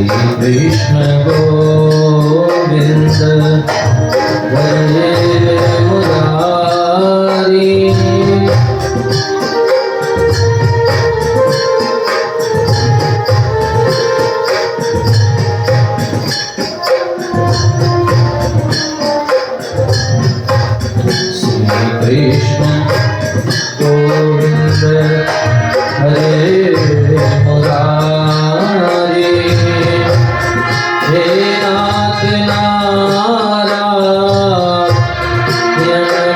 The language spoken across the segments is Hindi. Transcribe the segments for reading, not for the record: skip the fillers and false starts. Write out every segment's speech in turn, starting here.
कृष्ण गोविंद हरे मुरारी। कृष्ण गोविंद हरे मुरारी। हे नाथ नारायण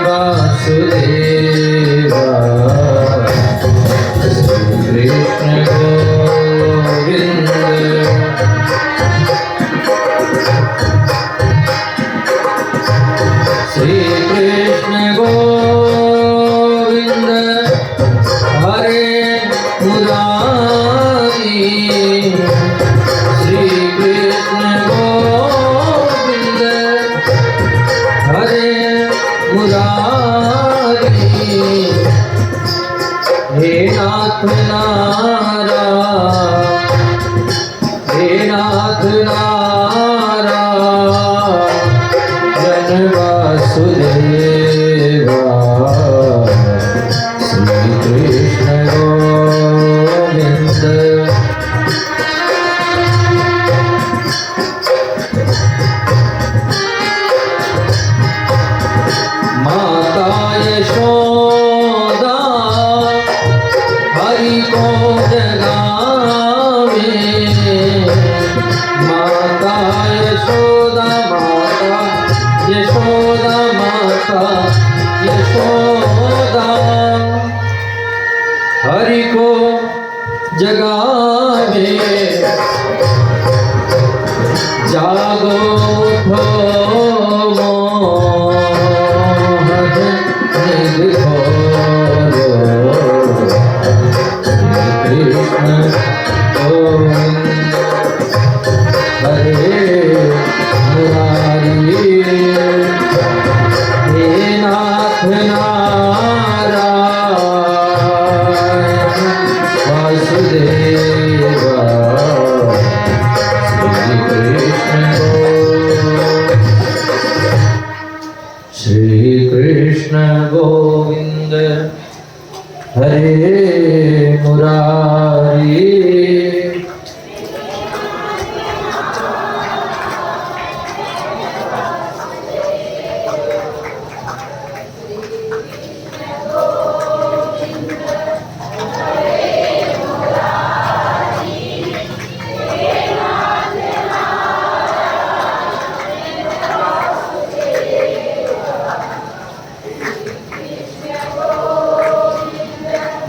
वासुदेवा। कृष्ण गोविंद श्री कृष्ण गोविंद हरे मुरारी। श्री कृष्ण गोविंद हरे मुरारी। हे नाथ नारायण वासुदेवा। श्री कृष्ण गोविंद माता यशोदा हरि को जगावे। माता यशोदा हरि को जगावे। जागो उठो मोहन निध खोलो। कृष्ण गोविंद हरे मुरारी। हे नाथ नारायण वासुदेवा। श्री कृष्ण गोविंद हरे मुरारी।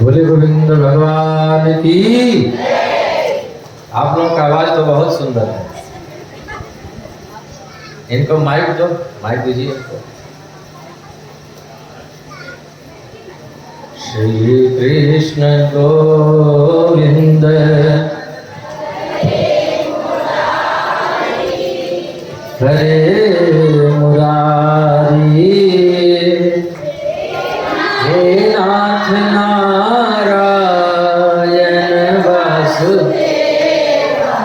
बोले गोविंद भगवान की। आप लोगों का आवाज तो बहुत सुंदर है। इनको माइक दो, माइक दीजिए इनको। श्री कृष्ण गोविंद हरे मुरारी। हे नाथ नारायण वासुदेवा।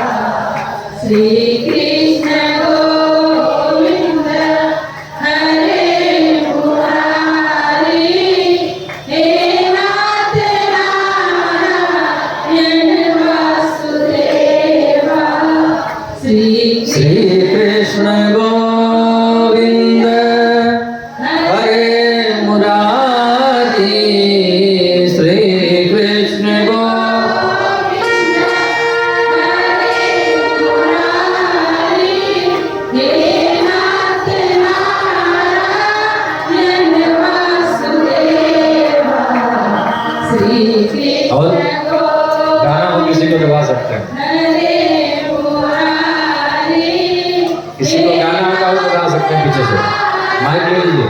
श्री कृष्ण गोविंद हरे मुरारी। हे नाथ नारायण वासुदेवा। श्री कृष्ण गोविंद हरे मुरारी। श्री कृष्ण गोविंद हरे मुरारी। हे नाथ नारायण वासुदेवा। श्री और कृष्ण गाना हम किसी को दबा सकते हैं। हरे मुरारी। किसी को गाना आता हो तो गा सकते हैं पीछे से। माइक ले लीजिए।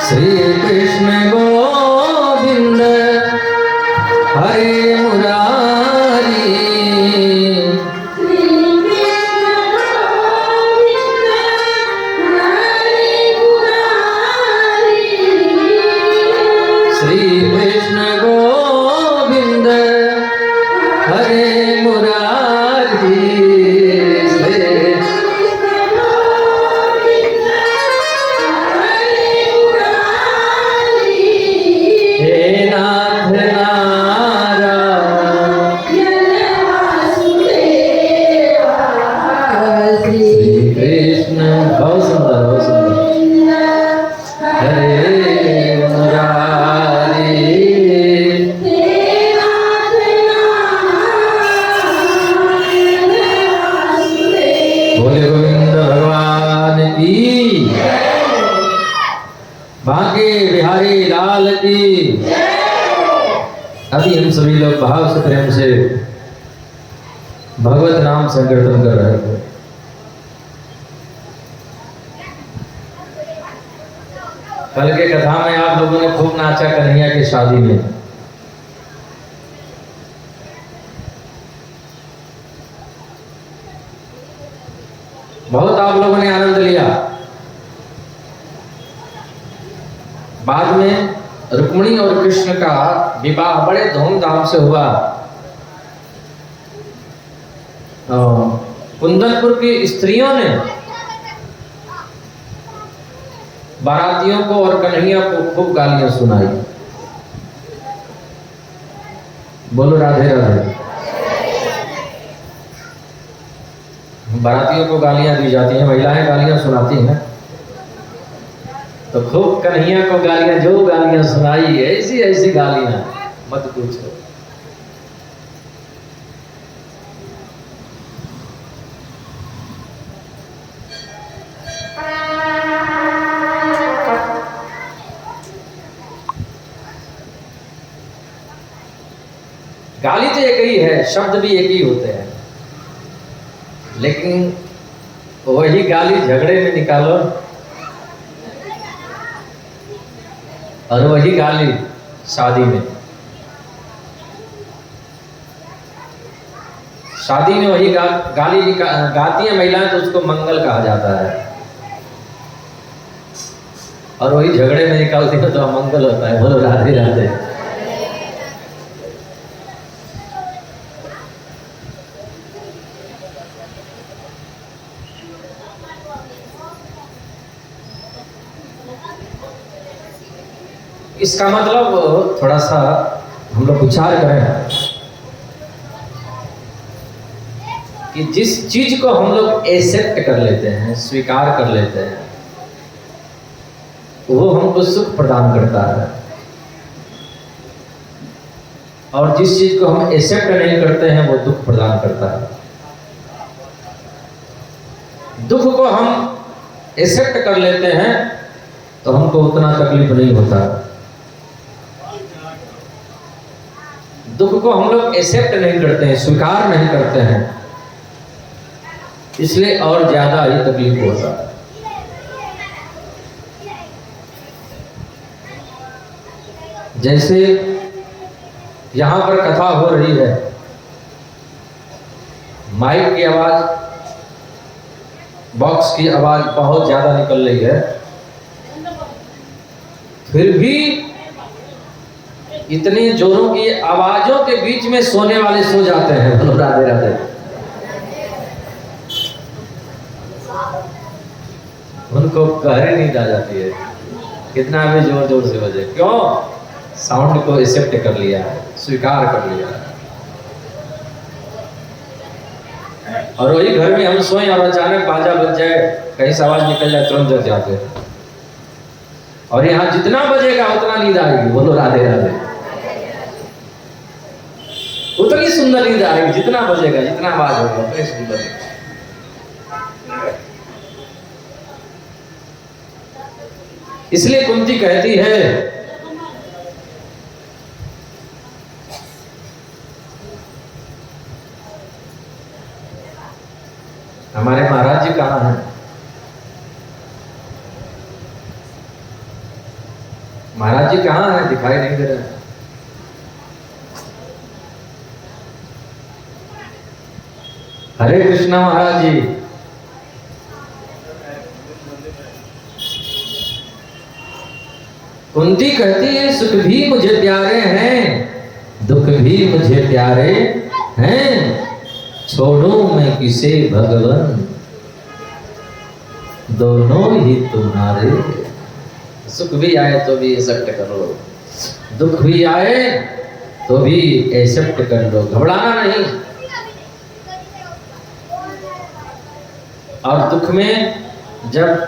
श्री कृष्ण गोविंद हरे मुरारी। श्री कृष्ण गोविंद हरे मुरारी हे नाथ श्री कृष्ण। बहुत सुंदर बहुत सुंदर। हरे मुरारी बोले गोविंद भगवान की, बांके बिहारी लाल की। अभी हम सभी लोग भाव से प्रेम से भगवत नाम संकीर्तन कर रहे थे। कल के कथा में आप लोगों ने खूब नाचा कन्हैया की शादी में। बहुत आप लोगों ने आनंद लिया। बाद में रुक्मिणी और कृष्ण का विवाह बड़े धूमधाम से हुआ। कुंदनपुर की स्त्रियों ने बारातियों को और कन्हैया को खूब गालियां सुनाई। बोलो राधे राधे। बारातियों को गालियां दी जाती हैं, महिलाएं गालियां सुनाती हैं। तो खूब कन्हैया को गालियां, जो गालियां सुनाई, ऐसी ऐसी गालियां मत पूछो। गाली तो एक ही है, शब्द भी एक ही होते हैं, लेकिन वही गाली झगड़े में निकालो और वही गाली शादी में। शादी में वही गाली गाती है महिलाएं तो उसको मंगल कहा जाता है, और वही झगड़े में निकालती है तो अमंगल होता है। बोलो राधे राधे। इसका मतलब थोड़ा सा हम लोग विचार करें कि जिस चीज को हम लोग एक्सेप्ट कर लेते हैं, स्वीकार कर लेते हैं, वो हमको सुख प्रदान करता है, और जिस चीज को हम एक्सेप्ट नहीं करते हैं वो दुख प्रदान करता है। दुख को हम एक्सेप्ट कर लेते हैं तो हमको उतना तकलीफ नहीं होता। दुख को हम लोग एक्सेप्ट नहीं करते हैं, स्वीकार नहीं करते हैं, इसलिए और ज्यादा ही तकलीफ होता है। जैसे यहां पर कथा हो रही है, माइक की आवाज, बॉक्स की आवाज बहुत ज्यादा निकल रही है, फिर भी इतने जोरों की आवाजों के बीच में सोने वाले सो जाते हैं। बोलो राधे राधे। उनको गहरी नींद आ जाती है, कितना भी जोर जोर से बजे। क्यों? साउंड को एक्सेप्ट कर लिया है, स्वीकार कर लिया है। और वही घर में हम सोए और अचानक बाजा बज जाए, कहीं से आवाज निकल जाए, तुरंत जग जाते हैं। और यहाँ जितना बजेगा उतना नींद आएगी। बोलो राधे राधे। उतनी सुंदर नींद आएगी, जितना बजेगा, जितना आवाज होगा उतनी सुंदर। इसलिए कुंती कहती है, हमारे महाराज जी कहाँ हैं? महाराज जी कहाँ हैं? दिखाई नहीं दे रहे। हरे कृष्णा महाराज जी। कुंती कहती है सुख भी मुझे प्यारे हैं, दुख भी मुझे प्यारे हैं, छोड़ूं मैं किसे भगवन, दोनों ही तुम्हारे। सुख भी आए तो भी एक्सेप्ट कर लो, दुख भी आए तो भी एक्सेप्ट कर लो, घबराना नहीं। और दुख में जब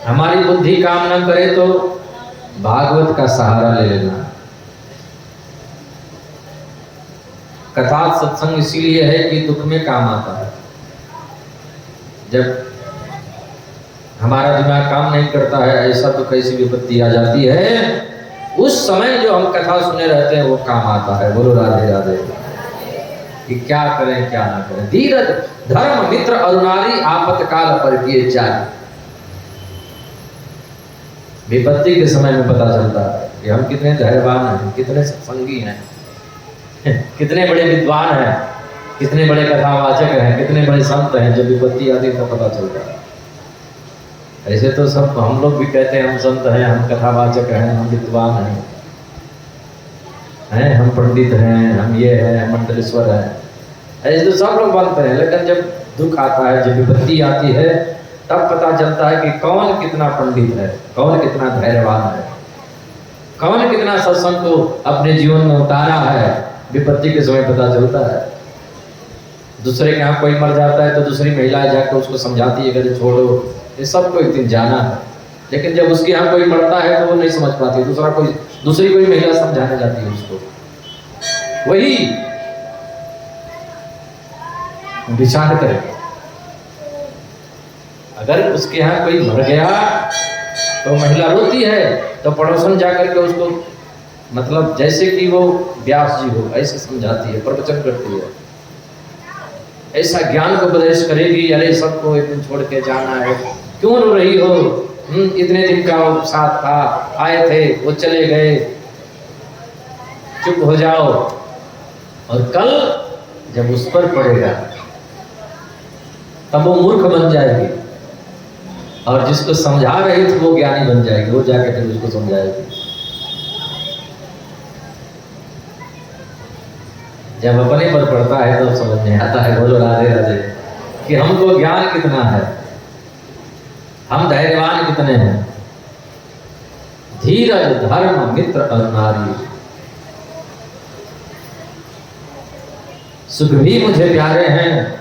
हमारी बुद्धि काम न करे तो भागवत का सहारा ले लेना। कथा सत्संग इसीलिए है कि दुख में काम आता है। जब हमारा दिमाग काम नहीं करता है, ऐसा तो कैसी विपत्ति आ जाती है, उस समय जो हम कथा सुने रहते हैं वो काम आता है। बोलो राधे राधे। कि क्या करें क्या ना करें। धीरज धर्म मित्र अरुणारी आपत्काल पर किए चाहे। विपत्ति के समय में पता चलता है कि हम कितने धैर्यवान हैं, कितने सत्संगी हैं, कितने बड़े विद्वान हैं, कितने बड़े कथावाचक हैं, कितने बड़े संत हैं। जब विपत्ति आती है तो पता चलता है। ऐसे तो सब हम लोग भी कहते हैं हम संत हैं, हम कथावाचक हैं, हम विद्वान हैं, हम पंडित हैं, हम ये हैं, मंडलेश्वर हैं, ऐसे तो सब लोग बनते हैं। लेकिन जब दुख आता है, जब विपत्ति आती है, तब पता चलता है कि कौन कितना पंडित है, कौन कितना धैर्यवान है, कौन कितना सत्संग को अपने जीवन में उतारा है। विपत्ति के समय पता चलता है। दूसरे के यहाँ कोई मर जाता है तो दूसरी महिला जाकर उसको समझाती है कि छोड़ो, ये सबको एक दिन जाना है। लेकिन जब उसके यहाँ कोई मरता है तो वो नहीं समझ पाती, दूसरी कोई महिला समझाने जाती है उसको। वही विचार करें, अगर उसके यहाँ कोई मर गया तो महिला रोती है तो पड़ोसन जाकर के उसको, मतलब जैसे कि वो व्यास जी हो ऐसे समझाती है, प्रवचन करती है, ऐसा ज्ञान को उपदेश करेगी। अरे सबको एक दिन छोड़ के जाना है, क्यों रो रही हो, इतने दिन का वो साथ था, आए थे वो चले गए, चुप हो जाओ। और कल जब उस पर पड़ेगा तब वो मूर्ख बन जाएगी, और जिसको समझा रही थी वो ज्ञानी बन जाएगी, वो जाके फिर उसको समझाएगी। जब अपने पर पड़ता है तो समझ में आता है। बोलो राधे राधे। कि हमको ज्ञान कितना है, हम धैर्यवान कितने हैं। धीरज धर्म मित्र अरुणारी, सुख भी मुझे प्यारे हैं,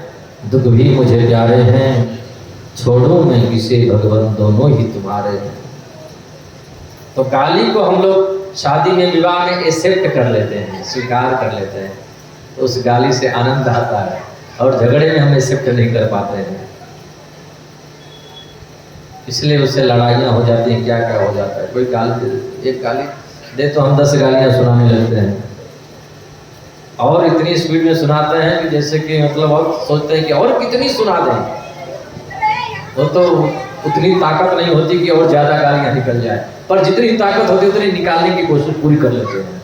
दुख भी मुझे प्यारे हैं, छोड़ूं मैं किसे भगवान, दोनों ही तुम्हारे हैं। तो गाली को हम लोग शादी में विवाह में एक्सेप्ट कर लेते हैं, स्वीकार कर लेते हैं, तो उस गाली से आनंद आता है। और झगड़े में हम एक्सेप्ट नहीं कर पाते हैं, इसलिए उससे लड़ाइयाँ हो जाती हैं, क्या क्या हो जाता है। कोई गाली, एक गाली दे तो हम 10 गालियाँ सुनाने लगते हैं, और इतनी स्पीड में सुनाते हैं कि जैसे कि मतलब और सोचते हैं कि और कितनी सुना दें। वो तो उतनी ताकत नहीं होती कि और ज़्यादा गालियाँ निकल जाए, पर जितनी ताकत होती है उतनी निकालने की कोशिश पूरी कर लेते हैं।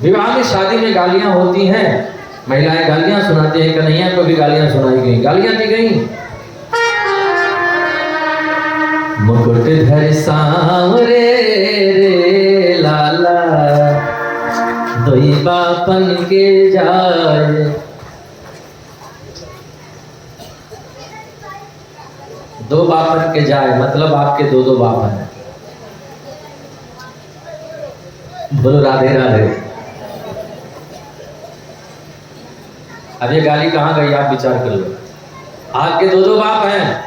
विवाह में शादी में गालियां होती हैं, महिलाएं गालियां सुनाती हैं, कन्हैया को भी गालियां सुनाई गई, गालियां दी गई। मुकुट धर सांवरे रे लाला, दोई बापन के जाए। दो बापन के जाए मतलब आपके दो बापन हैं। बोलो राधे राधे। अब ये गाली कहाँ गई, आप विचार कर लो। आपके दो बाप हैं।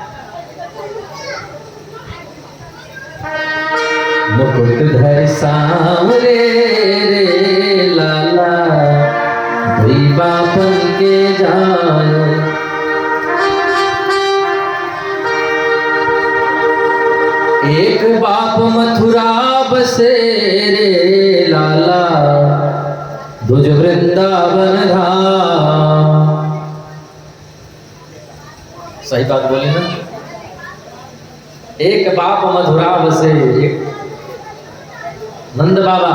मुकुट धर सांवरे रे लाला, दुई बापन के जाए। एक बाप मथुरा बसे रे लाला, दुज वृंदावन धाम। सही बात बोली ना। एक बाप मथुरा बसे, एक नंद बाबा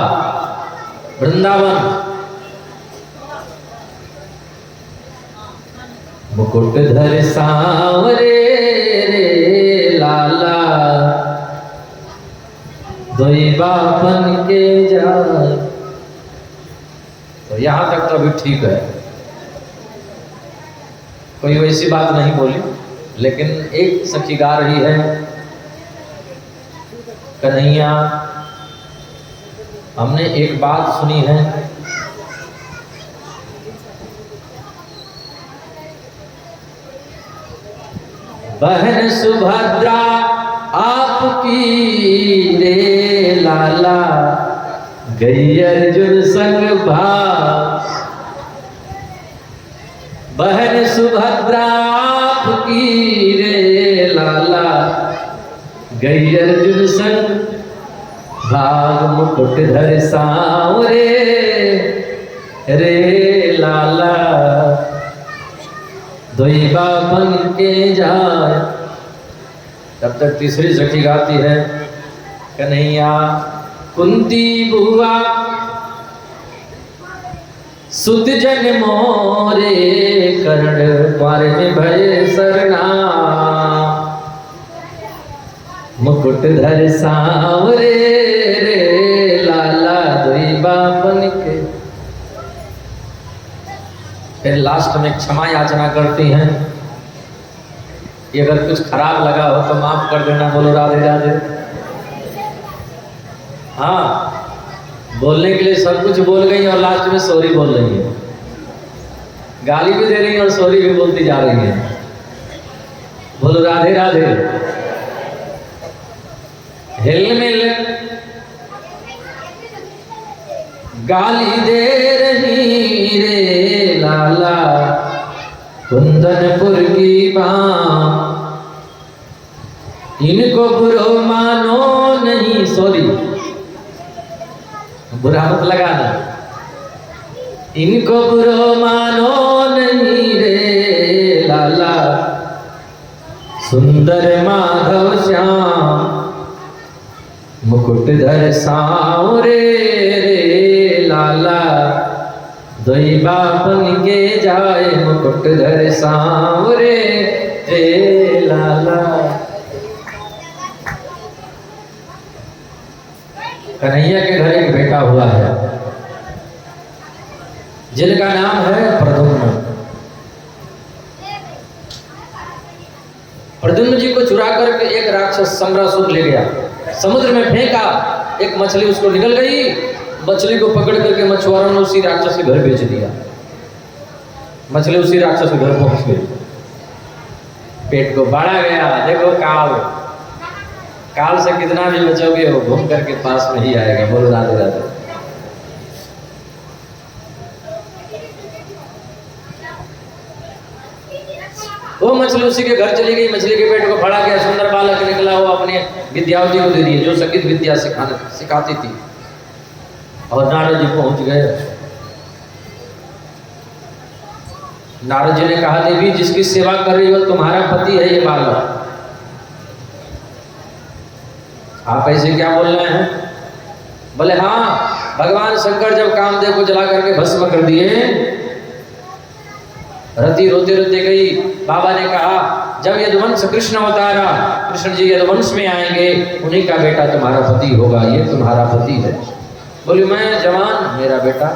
वृंदावन। मुकुट धर सांवरे रे लाला दोईबा बन के जाए। तो यहाँ तक तो अभी ठीक है, कोई वैसी बात नहीं बोली, लेकिन एक सखी गा रही है, कन्हैया हमने एक बात सुनी है, बहन सुभद्रा आपकी रे लाला गई अर्जुन संग भाग। बहन सुभद्रा आपकी रे लाला गई अर्जुन संग भाग। मुकुट धर सांवरे रे लाला दोईबा बन के जाए। तब तक तीसरी सखी गाती है, कन्हैया कुंती बुआ सुत जन मोरे कर्ण द्वार में भय सरना। मुकुट धर सांवरे रे लाला दोईबा बन के। फिर लास्ट में क्षमा याचना करती हैं कि अगर कुछ खराब लगा हो तो माफ कर देना। बोलो राधे राधे। हाँ, बोलने के लिए सब कुछ बोल गई और लास्ट में सॉरी बोल रही है, गाली भी दे रही है और सॉरी भी बोलती जा रही है। बोलो राधे राधे। हिल मिल गाली दे रही रे लाला कुंदनपुर की बाँ। इनको बुरो मानो नहीं, सॉरी बुरा मत लगाना। इनको बुरो मानो नहीं रे लाला सुंदर माधव श्याम। मुकुट धर सांवरे रे लाला दोईबा बन के जाए। मुकुट धर सांवरे रे लाला। कन्हैया के घर एक बेटा हुआ है जिनका नाम है प्रद्युम्न। प्रद्युम्न जी को चुरा करके एक राक्षस सम्रासुर ले गया, समुद्र में फेंका। एक मछली उसको निकल गई, मछली को पकड़ करके मछुआरों ने उसी राक्षस के घर बेच दिया। मछली उसी राक्षस के घर पहुंच गई, पेट को बाढ़ा गया। देखो काल, काल से कितना भी बचोगे वो घूम करके पास में ही आएगा। बोलो राधे राधे। वो मछली उसी के घर चली गई, मछली के पेट को फाड़ा गया, सुंदर बालक निकला। वो अपने विद्यावती को दे दिए जो संगीत विद्या सिखाती थी। और नारद जी पहुंच गए। नारद जी ने कहा, देवी जिसकी सेवा कर रही हो तुम्हारा पति है ये बालक, आप ऐसे क्या बोल रहे हैं? बोले हाँ, भगवान शंकर जब कामदेव को जला करके भस्म कर दिए, रति रोते रोते गई। बाबा ने कहा जब यदुवंश कृष्ण अवतारा, कृष्ण जी यदुवंश में आएंगे, उन्हीं का बेटा तुम्हारा पति होगा, ये तुम्हारा पति है। बोली मैं जवान, मेरा बेटा,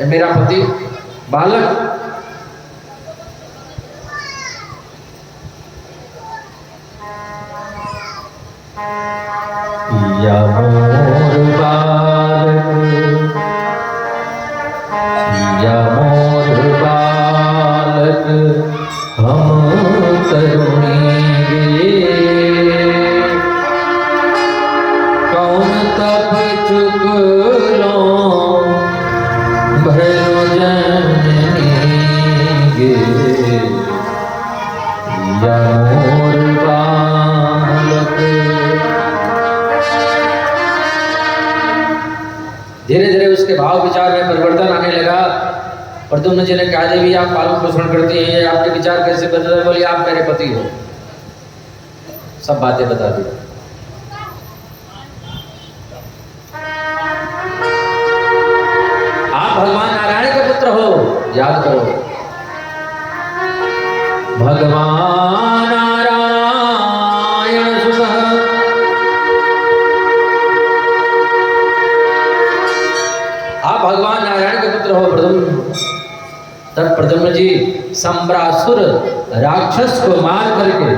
मेरा पति बालक। या मोर बालक, या मोर बालक हम करुणीगे। कौन तप चुक लो भलो जननीगे। या मोर बालक। धीरे धीरे उसके भाव विचार में परिवर्तन आने लगा। प्रद्युम्न जी ने कहा, देवी आप पालन पोषण करती हैं, आपके विचार कैसे बदल रहे? बोली आप मेरे पति हो। सब बातें बता दी। आप भगवान नारायण के पुत्र हो, याद करो। भगवान नारायण प्रद्युम्न जी संबरासुर राक्षस को मार करके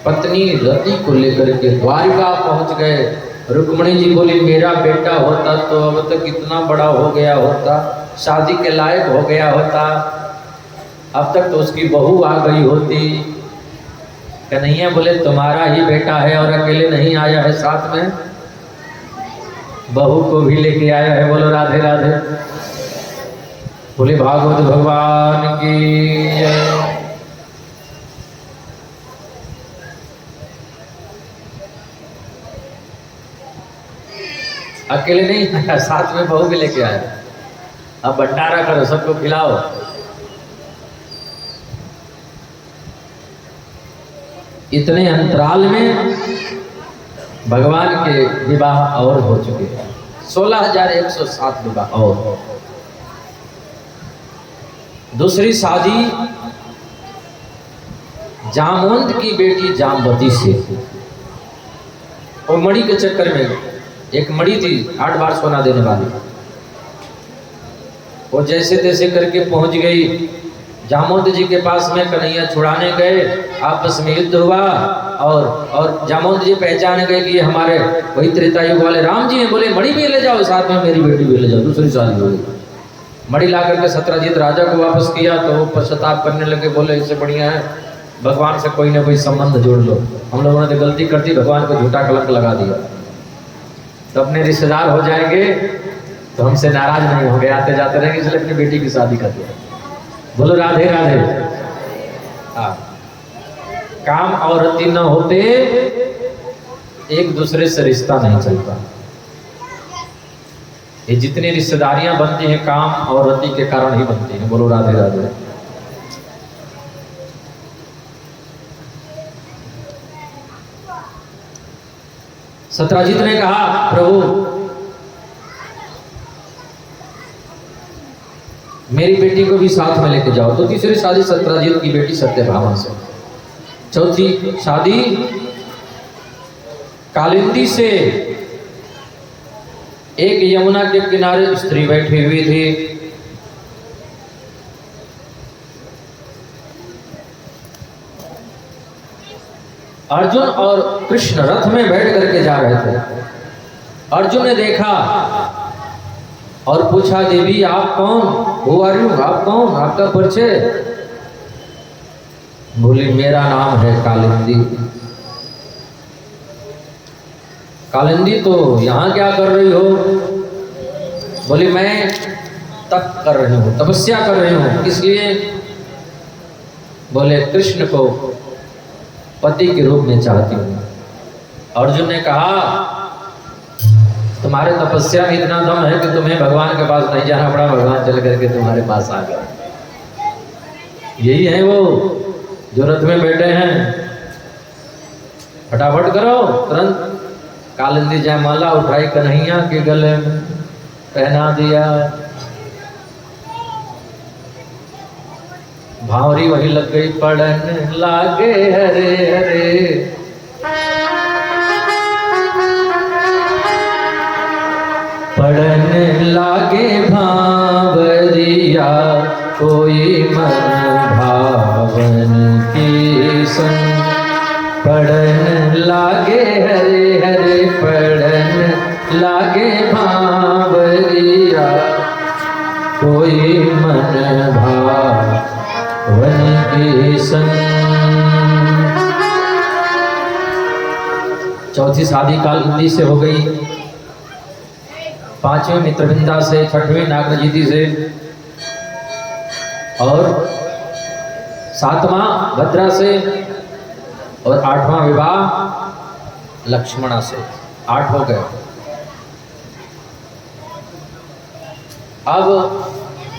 पत्नी रति को लेकर के द्वारिका पहुंच गए। रुक्मणी जी बोली मेरा बेटा होता तो अब तक कितना बड़ा हो गया होता, शादी के लायक हो गया होता, अब तक तो उसकी बहू आ गई होती। कन्हैया बोले तुम्हारा ही बेटा है और अकेले नहीं आया है, साथ में बहू को भी लेके आया है। बोलो राधे राधे। बोले भागवत भगवान की जय। अकेले नहीं आया, साथ में बहू भी लेके आया। अब भंडारा करो, सबको खिलाओ। इतने अंतराल में भगवान के विवाह और हो चुके हैं, 16,107 विवाह और। दूसरी शादी जामवंत की बेटी जामवती से। और मणि के चक्कर में एक मणि थी 8 बार सोना देने वाली, वो जैसे तैसे करके पहुंच गई जामवंत जी के पास में। कन्हैया छुड़ाने गए, आपस में युद्ध हुआ और जामवंत जी पहचान गए कि ये हमारे वही त्रेता युग वाले राम जी हैं। बोले मणि भी ले जाओ, साथ में मेरी बेटी भी ले जाओ। दूसरी शादी हो गई। मणि ला करके सत्यजीत राजा को वापस किया तो वो पश्चाताप करने लगे, बोले इससे बढ़िया है भगवान से कोई ना कोई संबंध जोड़ लो। हम लोगों ने तो गलती कर दी, भगवान को झूठा कलंक लगा दिया, तो अपने रिश्तेदार हो जाएंगे तो हमसे नाराज नहीं होंगे, आते जाते रहेंगे, इसलिए अपनी बेटी की शादी कर दिया। बोलो राधे राधे। हाँ, काम और रति न होते एक दूसरे से रिश्ता नहीं चलता। ये जितनी रिश्तेदारियां बनती हैं काम और रति के कारण ही बनती हैं। बोलो राधे राधे। सत्यजीत ने कहा प्रभु मेरी बेटी को भी साथ में लेके जाओ। तो तीसरी शादी सत्यजीत की बेटी सत्यभामा से। चौथी शादी कालिंदी से। एक यमुना के किनारे स्त्री बैठी हुई थी, अर्जुन और कृष्ण रथ में बैठ करके जा रहे थे। अर्जुन ने देखा और पूछा देवी आप कौन, हु आर यू, आप कौन, आपका परिचय। बोली मेरा नाम है कालिंदी। कालिंदी तो यहाँ क्या कर रही हो। बोली मैं तप कर रही हूँ, तपस्या कर रही हूँ, इसलिए। बोले कृष्ण को पति के रूप में चाहती हूँ। अर्जुन ने कहा तुम्हारे तपस्या में इतना दम है कि तुम्हें भगवान के पास नहीं जाना पड़ा, भगवान चल करके तुम्हारे पास आ गए। यही है वो जो रथ में बैठे हैं। फटाफट करो। तुरंत कालिंदी जयमाला उठाई, कन्हैया के गले में पहना दिया। भावरी वही लग गई, पड़न लागे हरे हरे। पड़न लागे भावरिया, कोई मन भावन की संग। पड़न लागे हरे हरे, पड़न लागे भावरिया, कोई मन भावन की संग। चौथी शादी कालिंदी से हो गई, पांचवें मित्रविंदा से, छठवीं नागरजीती से और सातवां भद्रा से और आठवां विवाह लक्ष्मणा से। 8 हो गए। अब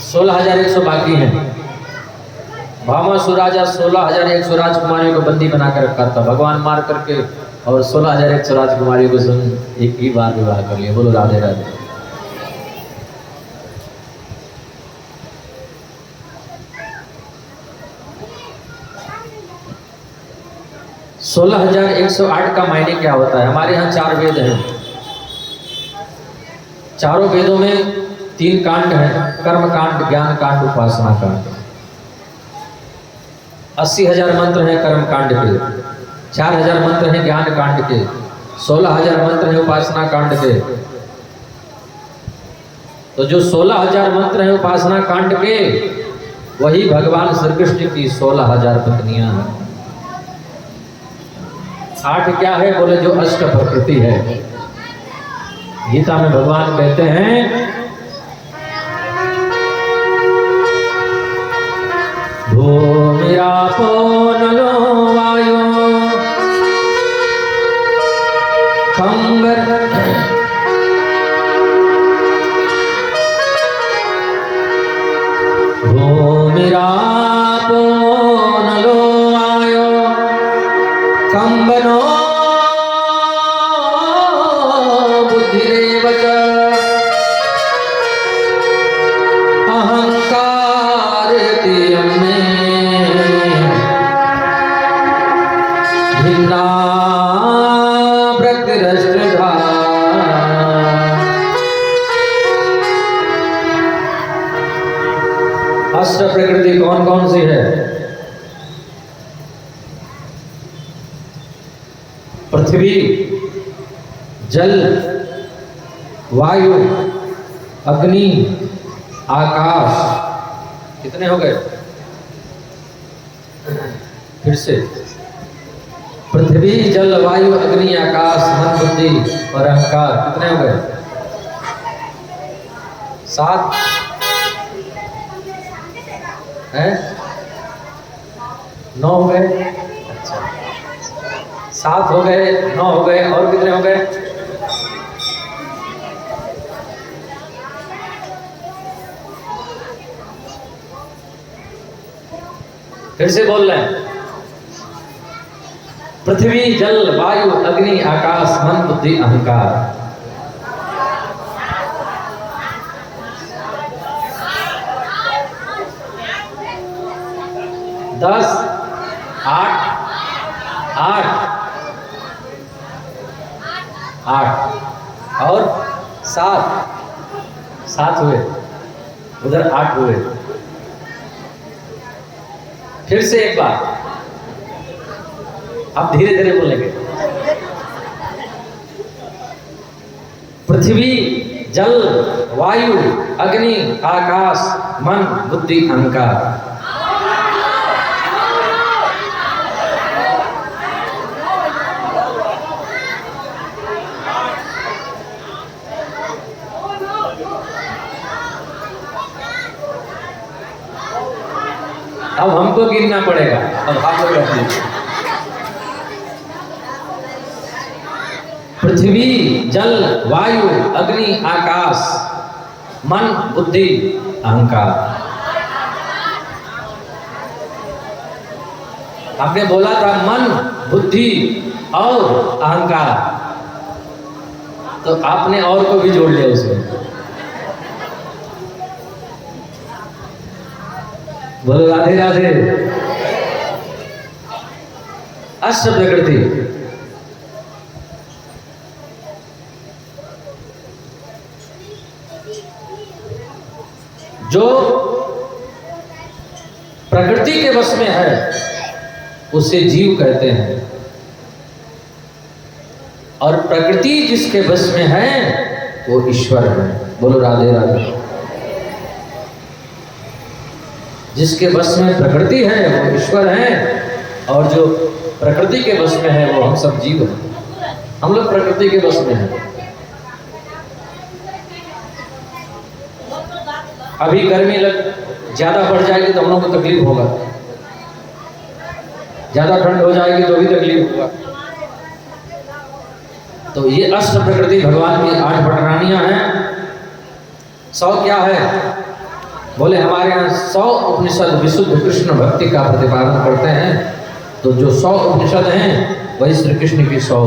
16,100 बाकी हैं। भामासुर राजा 16,100 राजकुमारियों को बंदी बना कर रखा था, भगवान मार करके और 16,100 राजकुमारियों को संग एक ही बार विवाह कर लिया। बोलो राधे राधे। 16,108 का मायने क्या होता है। हमारे यहाँ 4 वेद हैं। चारों वेदों में 3 कांड हैं, कर्म कांड, ज्ञान कांड, उपासना कांड। 80,000 मंत्र हैं कर्म कांड के, 4,000 मंत्र हैं ज्ञान कांड के, 16,000 मंत्र हैं उपासना कांड के। तो जो 16,000 मंत्र हैं उपासना कांड के, वही भगवान श्री कृष्ण की 16,000 पत्नियां हैं। 8 क्या है बोले, जो अष्ट प्रकृति है। गीता में भगवान कहते हैं, भूमिरापो नलो वायो खंबर भूमिरापो नलो वायो कंबनो बुद्धिरेव च अहंकारति यम्मे भिन्ना प्रकृतिरष्टधा। अष्ट प्रकृति कौन कौन सी है? पृथ्वी, जल, वायु, अग्नि, आकाश। कितने हो गए? फिर से, पृथ्वी, जल, वायु, अग्नि, आकाश, मन, बुद्धि और अहंकार। कितने हो गए? 7 है? 9 हो गए। अच्छा, 7 हो गए, 9 हो गए, और कितने हो गए? फिर से बोल रहे हैं, पृथ्वी, जल, वायु, अग्नि, आकाश, मन, बुद्धि, अहंकार। 10, 8, 8 और 7 हुए, उधर 8 हुए। फिर से एक बार, आप धीरे धीरे बोलेंगे। पृथ्वी, जल, वायु, अग्नि, आकाश, मन, बुद्धि, अहंकार। अब हमको गिनना पड़ेगा। अब आप लोग रख लीजिए, पृथ्वी, जल, वायु, अग्नि, आकाश, मन, बुद्धि, अहंकार। आपने बोला था मन, बुद्धि और अहंकार, तो आपने और को भी जोड़ लिया उसमें। बोलो राधे राधे। अष्ट प्रकृति, जो प्रकृति के वश में है उसे जीव कहते हैं, और प्रकृति जिसके वश में है वो ईश्वर है। बोलो राधे राधे। जिसके वश में प्रकृति है वो ईश्वर है, और जो प्रकृति के वश में है वो हम सब जीव हैं। हम लोग प्रकृति के वश में हैं। अभी गर्मी ज्यादा बढ़ जाएगी तो हम लोग को तकलीफ होगा, ज्यादा ठंड हो जाएगी तो भी तकलीफ होगा। तो ये अष्ट प्रकृति भगवान की 8 पटरानियां हैं। 100 क्या है बोले, हमारे यहाँ 100 उपनिषद विशुद्ध कृष्ण भक्ति का प्रतिपादन करते हैं। तो जो 100 उपनिषद हैं वही श्री कृष्ण की 100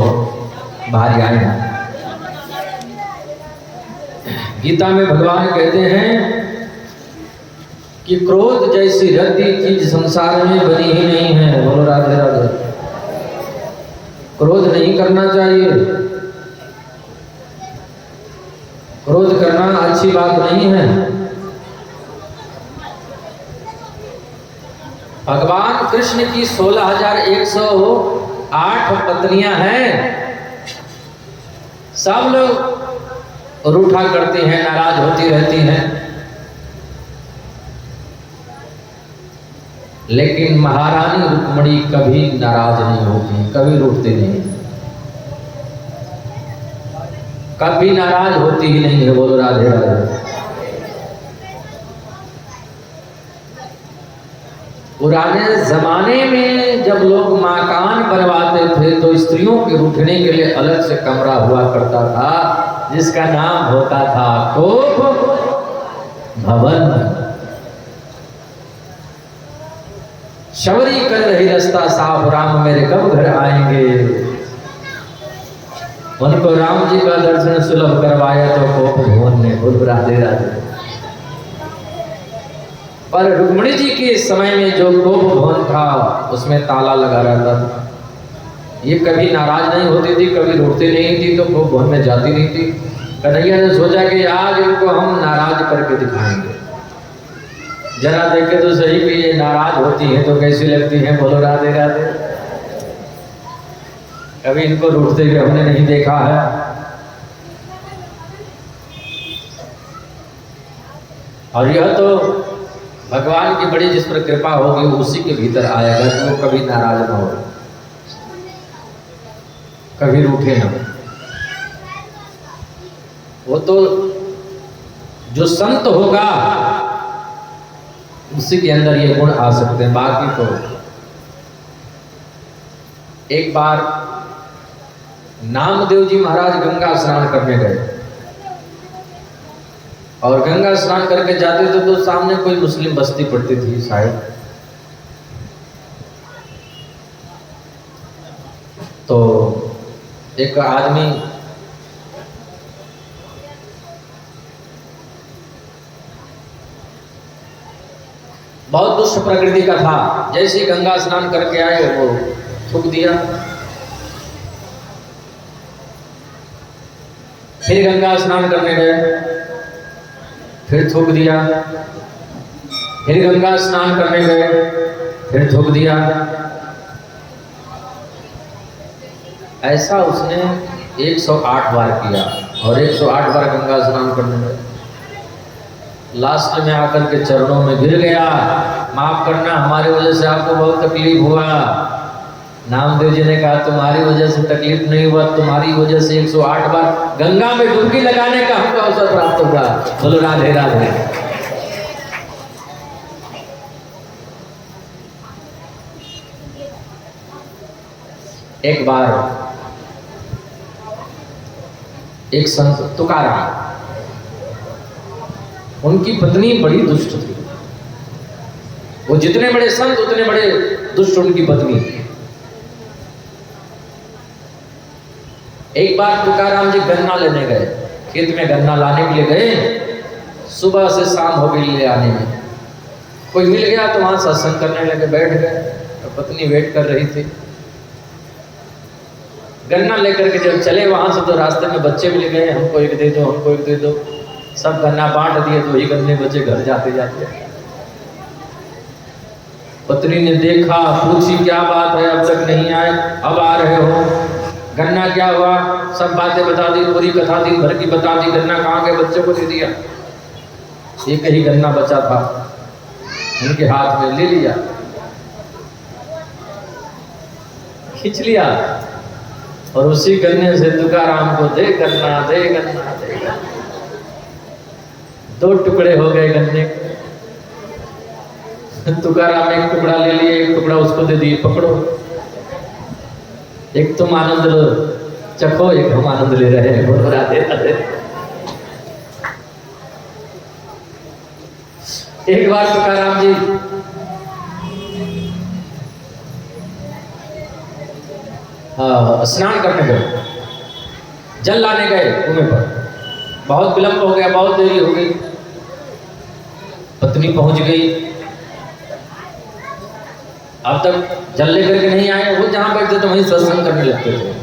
भार्याएं हैं। गीता में भगवान कहते हैं कि क्रोध जैसी रद्दी चीज संसार में बनी ही नहीं है। बोलो राधे राधे। क्रोध नहीं करना चाहिए। क्रोध करना अच्छी बात नहीं है। भगवान कृष्ण की 16,108 पत्नियां हैं। सब लोग रूठा करती हैं, नाराज होती रहती हैं, लेकिन महारानी रुक्मिणी कभी नाराज नहीं होती, कभी रूठती नहीं, कभी नाराज होती ही नहीं है। बोलो राधे राधे। पुराने जमाने में जब लोग मकान बनवाते थे तो स्त्रियों के रुकने के लिए अलग से कमरा हुआ करता था, जिसका नाम होता था कोप भवन। शबरी कर रही रास्ता साफ, राम मेरे कब घर आएंगे। उनको राम जी का दर्शन सुलभ करवाया तो कोप भवन ने। बोल राधे राधे। पर रुक्मिणी जी के समय में जो कोप भवन था उसमें ताला लगा रहता था। ये कभी नाराज नहीं होती थी, कभी रोती नहीं थी, तो कोप भवन में जाती नहीं थी। कन्हैया ने सोचा कि आज इनको हम नाराज करके दिखाएंगे, जरा देखे तो सही कि ये नाराज होती है तो कैसी लगती है। बोलो राधे राधे। कभी इनको रूठते हुए हमने नहीं देखा है। और यह तो भगवान की बड़ी जिस पर कृपा होगी उसी के भीतर आएगा कि वो कभी नाराज ना हो, कभी रूठे ना। वो तो जो संत होगा उसी के अंदर ये गुण आ सकते हैं। बाकी तो एक बार नामदेव जी महाराज गंगा स्नान करने गए और गंगा स्नान करके जाते थे तो सामने कोई मुस्लिम बस्ती पड़ती थी शायद। तो एक आदमी बहुत दुष्ट प्रकृति का था। जैसे गंगा स्नान करके आए वो थूक दिया। फिर गंगा स्नान करने गए, फिर थूक दिया। फिर गंगा स्नान करने गए, फिर थूक दिया। ऐसा उसने 108 बार किया और 108 बार गंगा स्नान करने गए। लास्ट में आकर के चरणों में गिर गया, माफ करना हमारी वजह से आपको बहुत तकलीफ हुआ। नामदेव जी ने कहा तुम्हारी वजह से तकलीफ नहीं हुआ, तुम्हारी वजह से 108 बार गंगा में डुबकी लगाने का हमको अवसर प्राप्त होगा। बोलो राधे राधे। एक बार एक संत तुकाराम, उनकी पत्नी बड़ी दुष्ट थी। वो जितने बड़े संत उतने बड़े दुष्ट उनकी पत्नी थी। एक बार तुकाराम जी गन्ना लेने गए, खेत में गन्ना लाने के लिए गए। सुबह से शाम हो गई ले आने में। कोई मिल गया तो वहां सत्संग करने लगे, बैठ गए। तो पत्नी वेट कर रही थी। गन्ना लेकर के जब चले वहां से तो रास्ते में बच्चे मिल गए, हमको एक दे दो, हमको एक दे दो। सब गन्ना बांट दिए, तो ही गन्ने बचे घर जाते जाते। पत्नी ने देखा, पूछी क्या बात है, अब तक नहीं आए, अब आ रहे हो, गन्ना क्या हुआ। सब बातें बता दी, पूरी कथा दिन भर की बता दी। गन्ना कहाँ के बच्चे को दे दिया। एक ही गन्ना बचा था, उनके हाथ में ले लिया, खींच लिया और उसी गन्ने से तुकाराम को दे गन्ना, दे गन्ना, दे गन्ना। 2 टुकड़े हो गए गन्ने। तुकाराम एक टुकड़ा ले लिए, एक टुकड़ा उसको दे दिए, पकड़ो, एक तुम आनंद लो चखो, एक हम आनंद ले रहे हैं। बोलो राधे राधे। एक बार तुकाराम जी स्नान करने गए, जल लाने गए कुएं पर। बहुत विलंब हो गया, बहुत देरी हो गई। पत्नी पहुंच गई, अब तक जल लेकर के नहीं आए। वो जहाँ बैठते थे वहीं सत्संग करने लगते थे,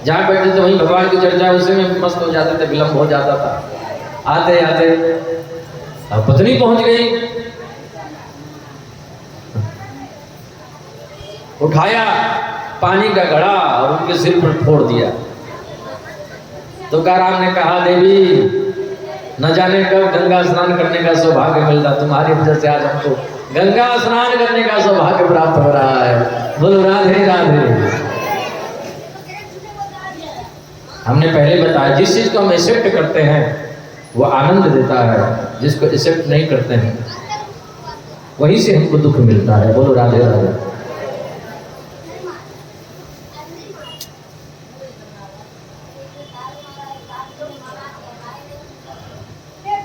जहाँ बैठते थे वहीं भगवान की चर्चा उसी में मस्त हो जाते थे, विलंब हो जाता था। आते आते अब पत्नी पहुंच गई, उठाया पानी का घड़ा और उनके सिर पर फोड़ दिया। तुकाराम ने कहा, देवी न जाने कब गंगा स्नान करने का सौभाग्य मिलता, तुम्हारी वजह से आज हमको गंगा स्नान करने का सौभाग्य प्राप्त हो रहा है। बोलो राधे राधे। हमने पहले बताया जिस चीज को हम एक्सेप्ट करते हैं वो आनंद देता है, जिसको एक्सेप्ट नहीं करते हैं वहीं से हमको दुख मिलता है। बोलो राधे राधे।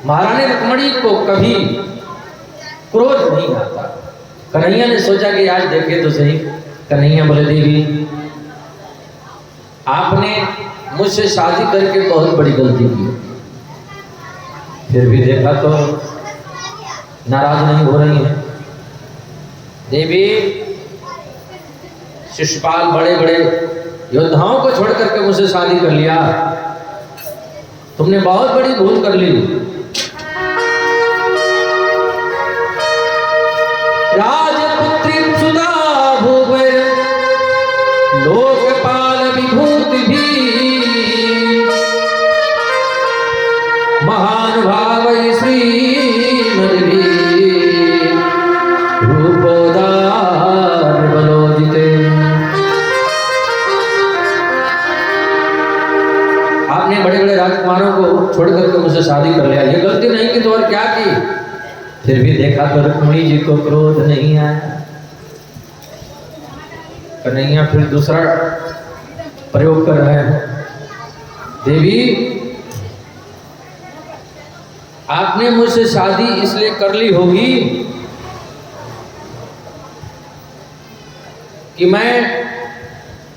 महारानी रुक्मणी को कभी क्रोध नहीं आता। कन्हैया ने सोचा कि आज देखे तो सही। कन्हैया बोले, देवी आपने मुझसे शादी करके बहुत बड़ी गलती की, फिर भी देखा तो नाराज नहीं हो रही है। देवी शिशुपाल बड़े बड़े योद्धाओं को छोड़ करके मुझसे शादी कर लिया, तुमने बहुत बड़ी भूल कर ली। राजपुत्री सुधा भूवर लोकपाल विभूति भी, महान भाव श्रीमद भी, रूपोदार बलोदिते। आपने बड़े बड़े राजकुमारों को छोड़ करके मुझसे शादी कर लिया, ये गलती नहीं की तो और क्या की? फिर भी देखा तो रुक्मिणी जी को क्रोध नहीं आया। कन्हैया फिर दूसरा प्रयोग कर रहे हैं। देवी आपने मुझसे शादी इसलिए कर ली होगी कि मैं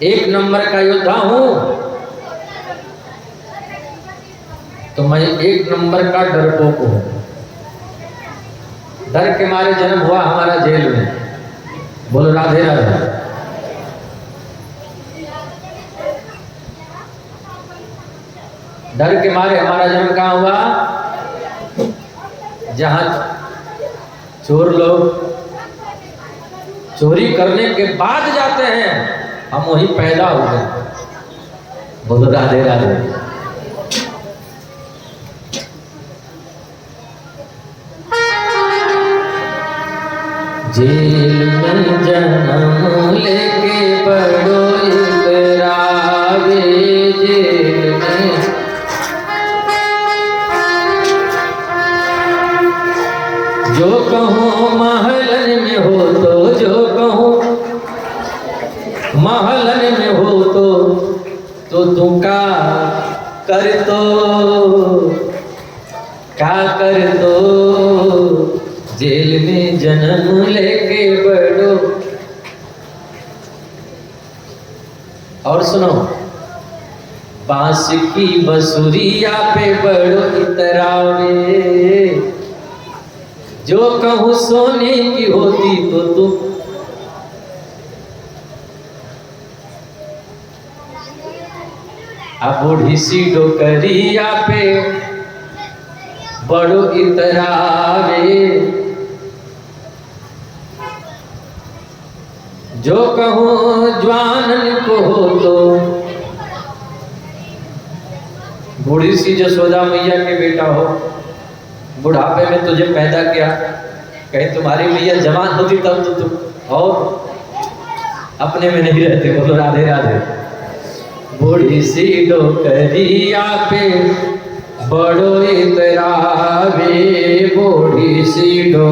एक नंबर का योद्धा हूं, तो मैं एक नंबर का डरपोक हूं। डर के मारे जन्म हुआ हमारा जेल में। बोलो राधे राधे। डर के मारे हमारा जन्म कहाँ हुआ? जहां चोर लोग चोरी करने के बाद जाते हैं, हम वहीं पैदा हो गए। बोलो राधे राधे। जेल में जन्म लेके बड़ो इतरावे, जेल में जो कहूँ महलन में हो तो, जो कहूँ महलन में हो तो तुम का कर दो, जेल में जन्म लेके बड़ो। और सुनो, बांस की बसुरिया पे बड़ो इतरावे, जो कहूँ सोने की होती तो तुम। अब बूढ़ी सी डोकरिया पे बड़ो इतरावे, जो कहूँ ज्वानन को हो तो। बूढ़ी सी जसोदा मैया के बेटा हो, बुढ़ापे में तुझे पैदा किया, कहीं तुम्हारी मैया जवान होती तब तो तुम और अपने में नहीं रहते। बोलो राधे राधे। बूढ़ी सी डोकरिया पे बड़ो इतरावे, बूढ़ी सी डो।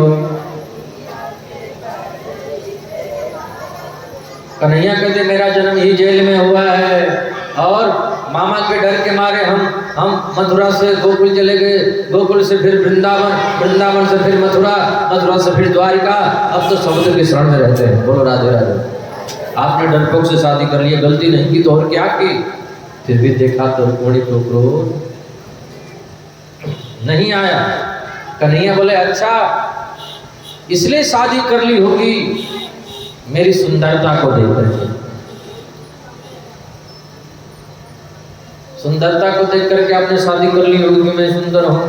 कन्हैया कहते मेरा जन्म ही जेल में हुआ है, और मामा के डर के मारे हम मथुरा से गोकुल चले गए, गोकुल से फिर वृंदावन, वृंदावन से फिर मथुरा, मथुरा से फिर द्वारिका, अब तो समुद्र के शरण में रहते हैं। बोलो राधे राधे। आपने डरपोक से शादी कर लिया, गलती नहीं की तो और क्या की? फिर भी देखा तो रुक्मिणी को क्रोध नहीं आया। कन्हैया बोले, अच्छा इसलिए शादी कर ली होगी मेरी सुंदरता को देखकर। सुंदरता को देख करके आपने शादी कर ली होगी कि मैं सुंदर हूँ।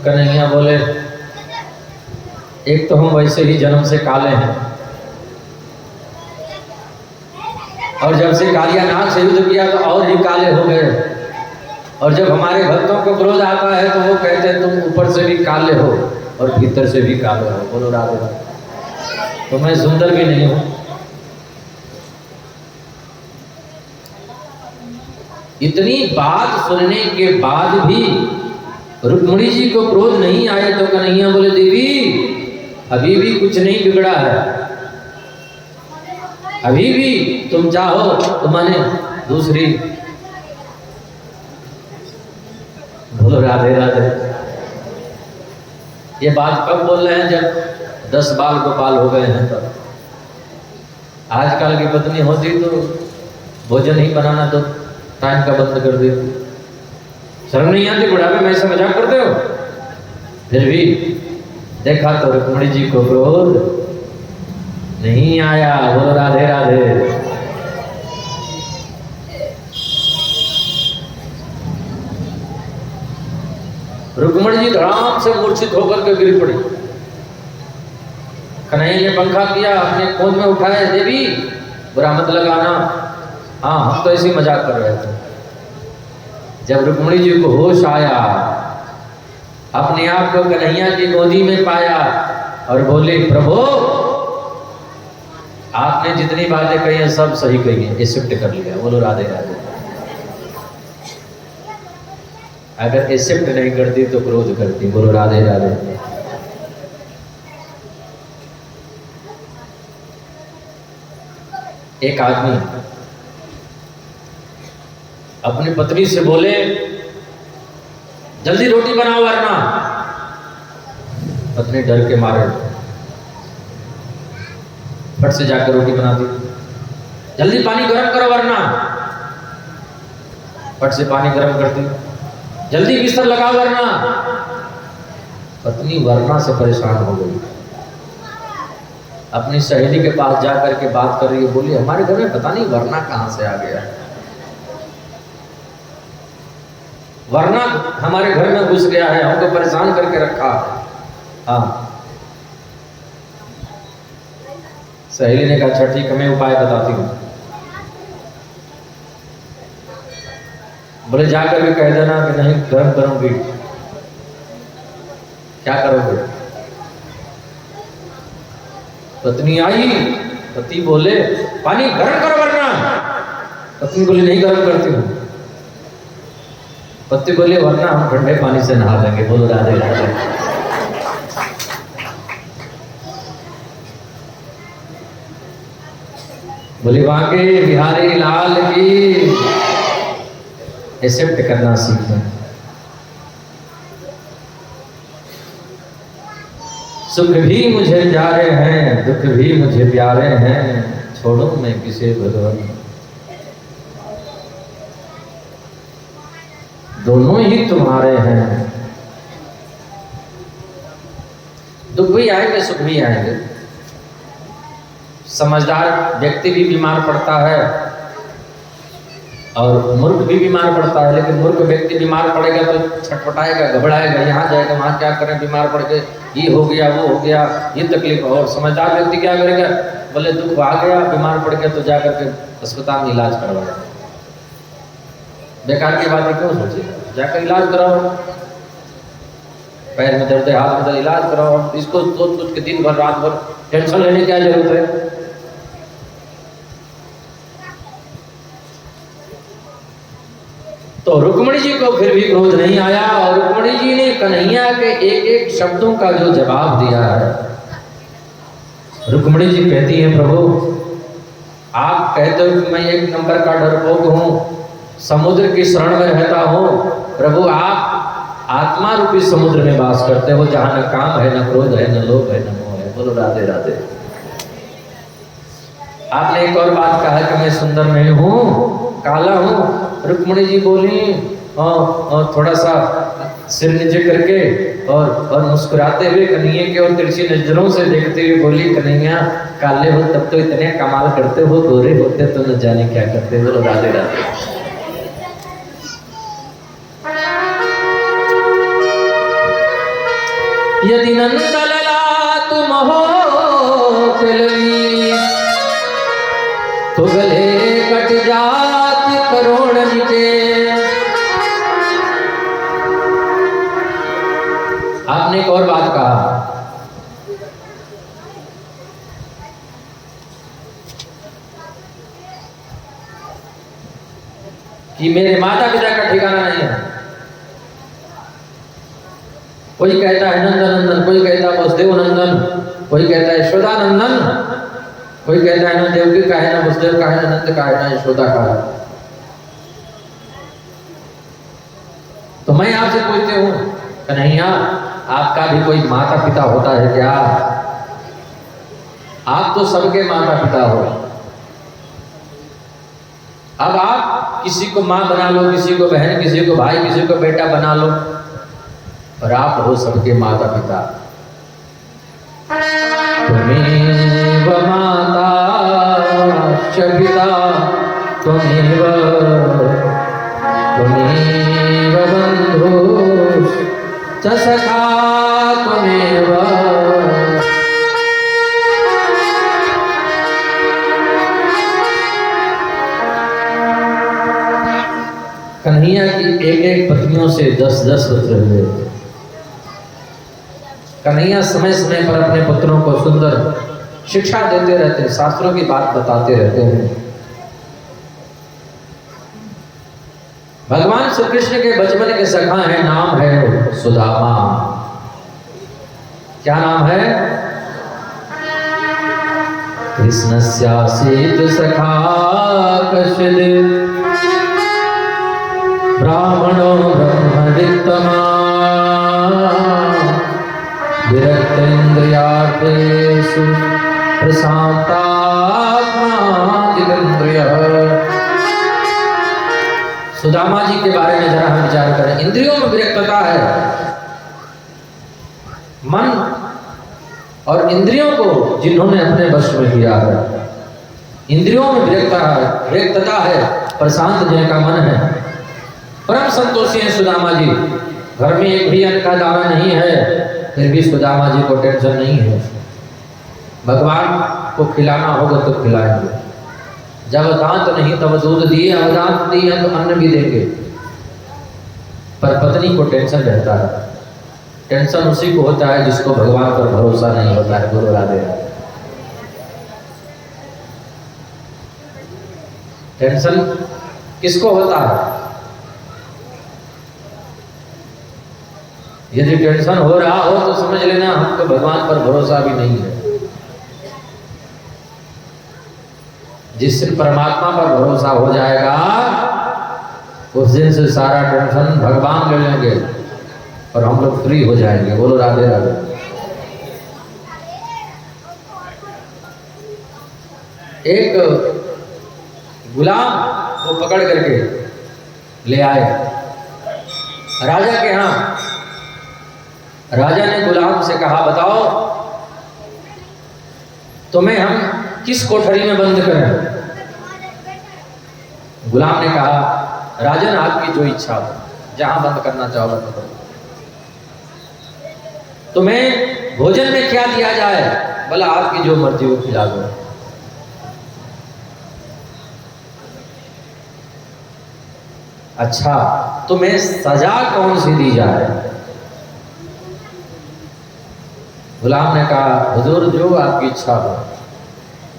कन्हैया बोले एक तो हम वैसे ही जन्म से काले हैं, और जब से कालियानाग से युद्ध किया तो और ही काले हो गए, और जब हमारे भक्तों को क्रोध आता है तो वो कहते हैं तुम ऊपर से भी काले हो और भीतर से भी काले हो। बोलो राधे राधे। तो मैं सुंदर भी नहीं हूं। इतनी बात सुनने के बाद भी रुक्मिणी जी को क्रोध नहीं आया तो कन्हैया बोले देवी अभी भी कुछ नहीं बिगड़ा है, अभी भी तुम चाहो तो माने दूसरी। बोलो राधे राधे। ये बात कब बोल रहे हैं? जब 10 बाल गोपाल हो गए हैं तब। आजकल की पत्नी होती तो भोजन ही बनाना तो टाइम का बंद कर देती। शर्म नहीं आती? बुढ़ापे में ऐसा मजाक करते हो? फिर भी देखा तो रुक्मिणी जी को क्रोध नहीं आया। बोलो राधे राधे। रुक्मिणी जी धड़ाम से मूर्छित होकर के गिर पड़ी। कन्हैया ने पंखा किया, अपने गोद में उठाया, देवी बुरा मत लगाना, हाँ हम तो ऐसे ही मजाक कर रहे थे। जब रुक्मिणी जी को होश आया, अपने आप को कन्हैया की गोदी में पाया और बोले प्रभु आपने जितनी बातें कही हैं सब सही कही है, एक्सेप्ट कर लिया। बोलो राधे राधे। अगर एक्सेप्ट नहीं करती तो क्रोध करती। बोलो राधे राधे। एक आदमी अपनी पत्नी से बोले जल्दी रोटी बनाओ वरना। पत्नी डर के मारे फट से जाकर रोटी बना दी। जल्दी पानी गर्म करो वरना। फट से पानी गर्म कर दी। जल्दी बिस्तर लगाओ वरना। पत्नी वरना से परेशान हो गई। अपनी सहेली के पास जाकर के बात कर रही है, बोली हमारे घर में पता नहीं वरना कहां से आ गया, वरना हमारे घर में घुस गया है, हमको परेशान करके रखा। हाँ। सहेली ने कहा अच्छा ठीक है मैं उपाय बताती हूँ। बोले जाकर भी कह देना कि नहीं गर्म करूंगी। क्या करोगे? पत्नी आई, पति बोले पानी गर्म करो वरना। पत्नी बोली नहीं गर्म करती हूँ। पति बोले वरना हम ठंडे पानी से नहा लेंगे। बोलो राधे राधे। बोले वहां के बिहारी लाल की एक्सेप्ट करना सीखना। सुख भी मुझे प्यारे हैं, दुख भी मुझे प्यारे हैं, छोड़ो मैं किसे भगवान। दोनों ही तुम्हारे हैं। दुख भी आएंगे सुख भी आएंगे। समझदार व्यक्ति भी बीमार पड़ता है और मूर्ख भी बीमार पड़ता है, लेकिन मूर्ख व्यक्ति बीमार पड़ेगा तो छटपटाएगा, घबराएगा, यहाँ जाएगा वहाँ क्या करें, बीमार पड़ के ये हो गया वो हो गया, ये तकलीफ। और समझदार व्यक्ति क्या करेगा? बोले दुख आ गया बीमार पड़ गया तो जा करके अस्पताल में इलाज करवाएगा। बेकार की बातें क्यों सोचेगा? जाकर इलाज कराओ। पैर में दर्द है, हाथ में दर्द, इलाज कराओ। इसको सोच के दिन भर रात भर टेंशन लेने की क्या जरूरत है? तो रुक्मिणी जी को फिर भी क्रोध नहीं आया और रुक्मिणी जी ने कन्हैया के एक एक शब्दों का जो जवाब दिया है। रुक्मिणी जी कहती है प्रभु आप कहते हो कि मैं एक नंबर का डरपोक हूँ, समुद्र की शरण में रहता हूँ। प्रभु आप आत्मा रूपी समुद्र में वास करते हो जहाँ न काम है, न क्रोध है, न लोभ है, न मोह है। बोलो राधे राधे। आपने एक और बात कहा कि मैं सुंदर नहीं हूँ, काला हूँ। रुक्मिणी जी बोली और थोड़ा सा सिर नीचे करके और मुस्कुराते हुए कन्हैया की और तिरछी नजरों से देखते हुए बोली कन्हैया काले हो तब तो इतने कमाल करते हो, गोरे होते तो न जाने क्या करते। बोलो राधे राधे। यदि नंदलला तुम हो तिलवी, तो गले कट जात करोड़ मिटे। आपने एक और बात कहा कि मेरे माता पिता का ठिकाना नहीं है। कोई कहता है नंदन नंदन, कोई कहता है वसुदेव नंदन, कोई कहता है यशोदा नंदन, कोई कहता है न देवकी का है, न वसुदेव का है, न नंद का है, न यशोदा का है। तो मैं आपसे पूछती हूँ कन्हैया, आपका भी कोई माता पिता होता है क्या? आप तो सबके माता पिता हो। अब आप किसी को माँ बना लो, किसी को बहन, किसी को भाई, किसी को बेटा बना लो, और आप हो सबके माता पिता। त्वमेव माता च पिता त्वमेव बन्धुश्च सखा त्वमेव। कन्हैया की एक एक पत्नियों से 10-10 पुत्र हुए। कन्हैया समय समय पर अपने पुत्रों को सुंदर शिक्षा देते रहते हैं, शास्त्रों की बात बताते रहते हैं। भगवान श्री कृष्ण के बचपन के सखा है, नाम है सुदामा। क्या नाम है? कृष्णस्यासीत सखा कश्चित् ब्राह्मणो ब्रह्मवित्तमा विरक्तेन्द्रियार्थेषु प्रशान्तात्मा जितेन्द्रियः। सुदामा जी के बारे में जरा हम विचार करें। इंद्रियों में विरक्तता है, मन और इंद्रियों को जिन्होंने अपने वश में किया है, इंद्रियों में विरक्तता है, प्रशांत जिनका मन है, परम संतोषी है सुदामा जी। घर में एक भी अन्न का दाना नहीं है, फिर भी सुदामा जी को टेंशन नहीं है। भगवान को खिलाना होगा तो खिलाएंगे, जब दांत नहीं तब दूध दिए, अब दांत दिए तो अन्न भी देंगे। पर पत्नी को टेंशन रहता है। टेंशन उसी को होता है जिसको भगवान पर भरोसा नहीं होता है। गुरु राधे राधे। टेंशन किसको होता है? यदि टेंशन हो रहा हो तो समझ लेना हमको भगवान पर भरोसा भी नहीं है। जिस दिन परमात्मा पर भरोसा हो जाएगा उस दिन से सारा टेंशन भगवान ले लेंगे और हम लोग फ्री हो जाएंगे। बोलो राधे राधे। एक गुलाम को पकड़ करके ले आए राजा के यहाँ। राजा ने गुलाम से कहा, बताओ तुम्हें हम किस कोठरी में बंद करें? गुलाम ने कहा, राजन आपकी जो इच्छा हो, जहां बंद करना चाहो बंद करो। तुम्हें भोजन में क्या दिया जाए? बोला आपकी जो मर्जी वो खिला दो। अच्छा, तुम्हें सजा कौन सी दी जाए? गुलाम ने कहा, हुजूर जो आपकी इच्छा हो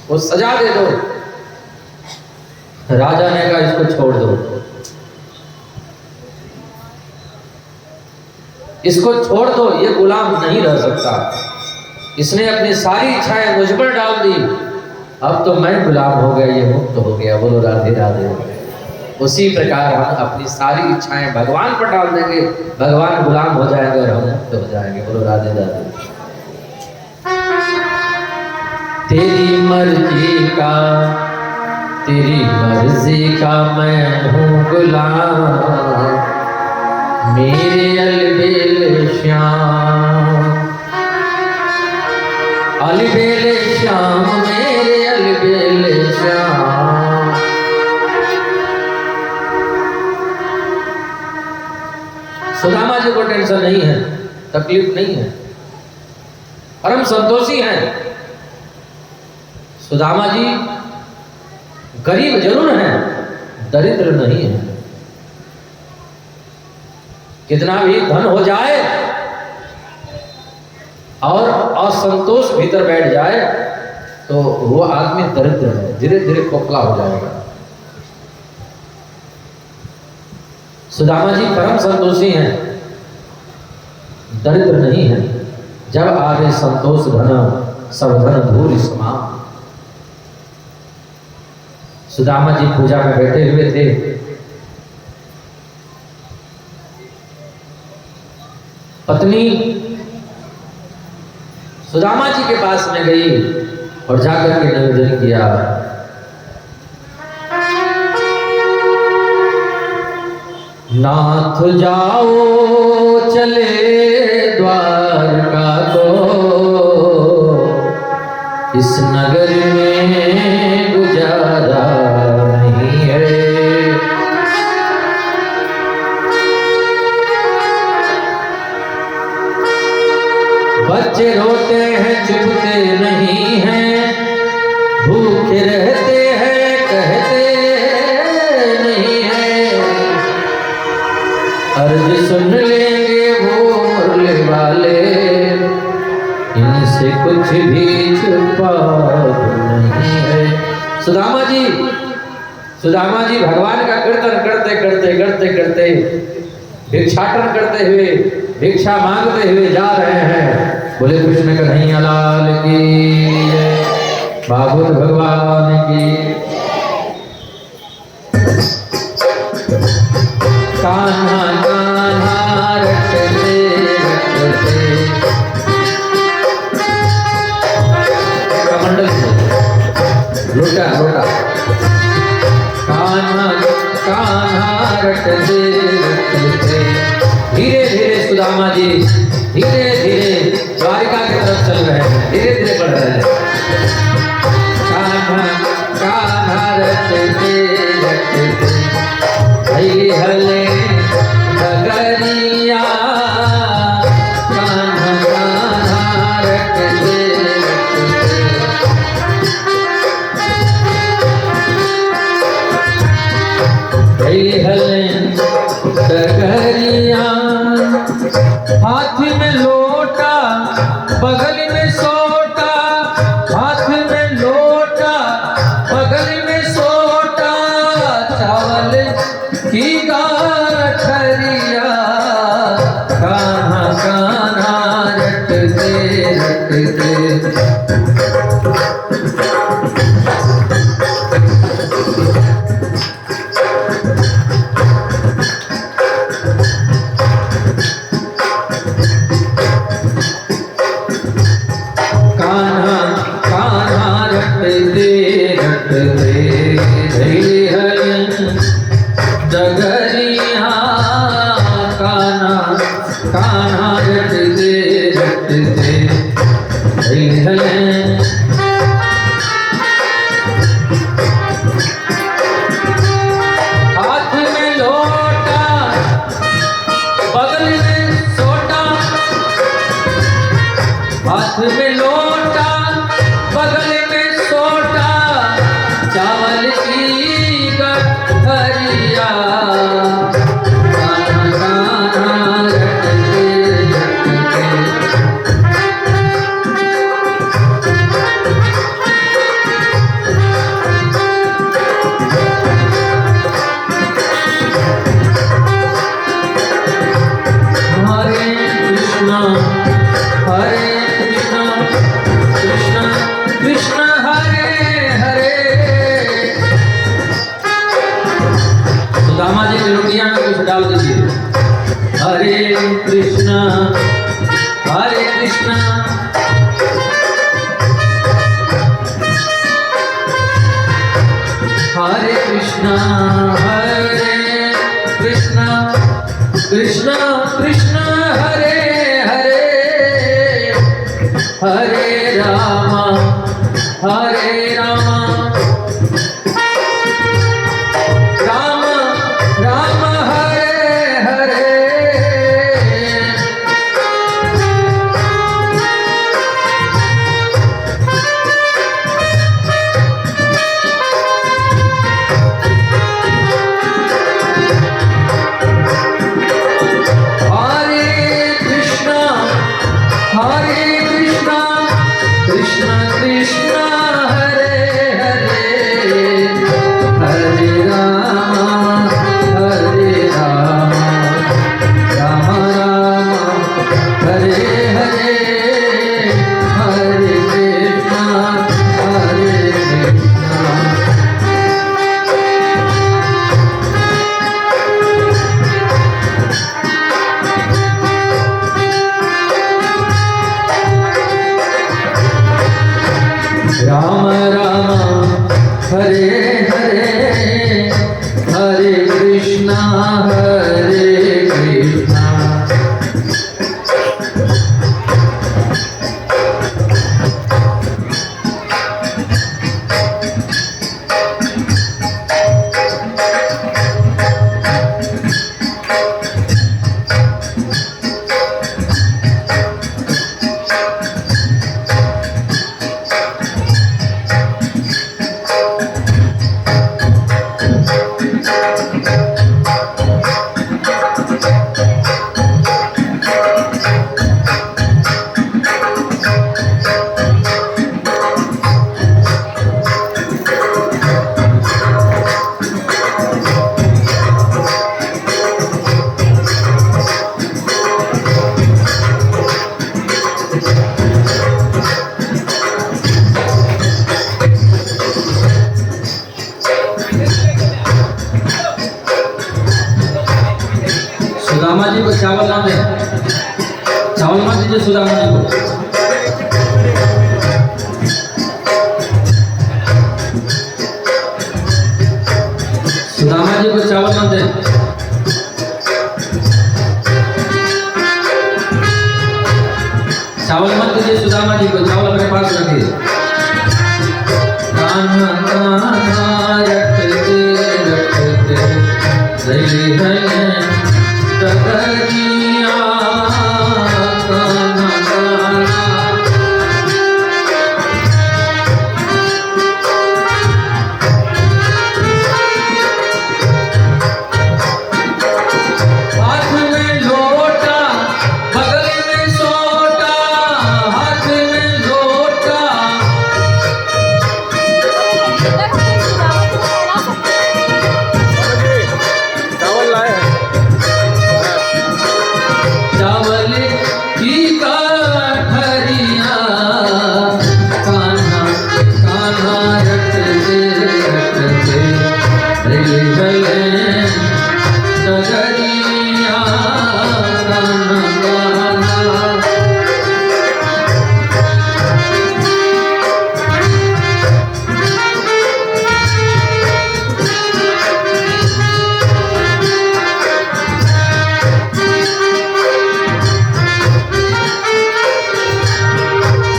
वो सजा दे दो। राजा ने कहा, इसको छोड़ दो, इसको छोड़ दो, ये गुलाम नहीं रह सकता। इसने अपनी सारी इच्छाएं मुझ पर डाल दी, अब तो मैं गुलाम हो गया, ये मुक्त हो गया। बोलो राधे राधे। उसी प्रकार हम अपनी सारी इच्छाएं भगवान पर डाल देंगे, भगवान गुलाम हो जाएंगे और हम मुक्त हो जाएंगे। बोलो राधे राधे। तेरी मर्जी का मैं हूँ गुलाम, मेरे अलबेल श्याम, अलबेल श्याम, मेरे अलबेल श्याम। सुदामा जी को टेंशन नहीं है, तकलीफ नहीं है। परम संतोषी हैं। सुदामा जी गरीब जरूर हैं, दरिद्र नहीं है। कितना भी धन हो जाए और असंतोष भीतर बैठ जाए तो वो आदमी दरिद्र है, धीरे धीरे खोखला हो जाएगा। सुदामा जी परम संतोषी हैं, दरिद्र नहीं है। जब आवे संतोष धन सब धन धूल समान। सुदामा जी पूजा में बैठे हुए थे। पत्नी सुदामा जी के पास में गई और जाकर के निवेदन किया, नाथ जाओ चले द्वारका को, इस नगर में गुजारा नहीं है। बच्चे रोते हैं चुपते नहीं हैं, भूखे रहते हैं कहते नहीं है। अर्ज सुन लेंगे वो मुरली वाले, इनसे कुछ भी छुपा नहीं है। सुदामा जी भगवान का कीर्तन करते करते करते करते भिक्षाटन करते हुए, भिक्षा मांगते हुए जा रहे हैं। बोले कृष्ण कन्हैया लाल की जय, भागवत भगवान की। कान्हा कान्हा रटते रटते, कमंडल लोटा लोटा, कान्हा कान्हा रटते रटते, धीरे धीरे सुदामा जी धीरे धीरे द्वारिका की तरफ चल रहे हैं, धीरे धीरे बढ़ रहे हैं। कान्हा कान्हा रटते रटते, हले हले डगरिया, कान्हा कान्हा रटते रटते, हले हले डगरिया। हाथ में लोटा बगल में सोटा, हाथ में लोटा बगल में सोटा, चावल की गाठरिया, कान्हा कान्हा रटते रटते। कान्हा कान्हा रटते रटते, हले हले डगरिया, कान्हा कान्हा रटते रटते, हले हले। हाथ में लोटा बगल में सोटा, हाथ में लोटा बगल में सोटा, चावल की गठरिया, कान्हा कान्हा रटते रटते। हरे कृष्णा कृष्णा कृष्णा हरे हरे। सुदामा जी की लुटिया में कुछ डाल दीजिए। हरे कृष्णा हरे कृष्णा हरे कृष्णा कृष्णा कृष्णा हरे हरे, हरे रामा राम राम हरे हरे। हरे हरे कृष्णा सुदामा जी को चावल ना दे, चावल मत दीजिए सुदामा जी को। सुदामा जी को चावल ना दे। चावल मत दीजिए सुदामा जी को, चावल अपने पास रखिए। कान्हा कान्हा रटते रटते रही डगरिया कान्हा कान्हा। हाथ में लोटा बगल में सोटा, हाथ में लोटा। चावल लाए हैं। चावल की कठरिया कान्हा कान्हा रटते रटते रही डगरिया कान्हा कान्हा।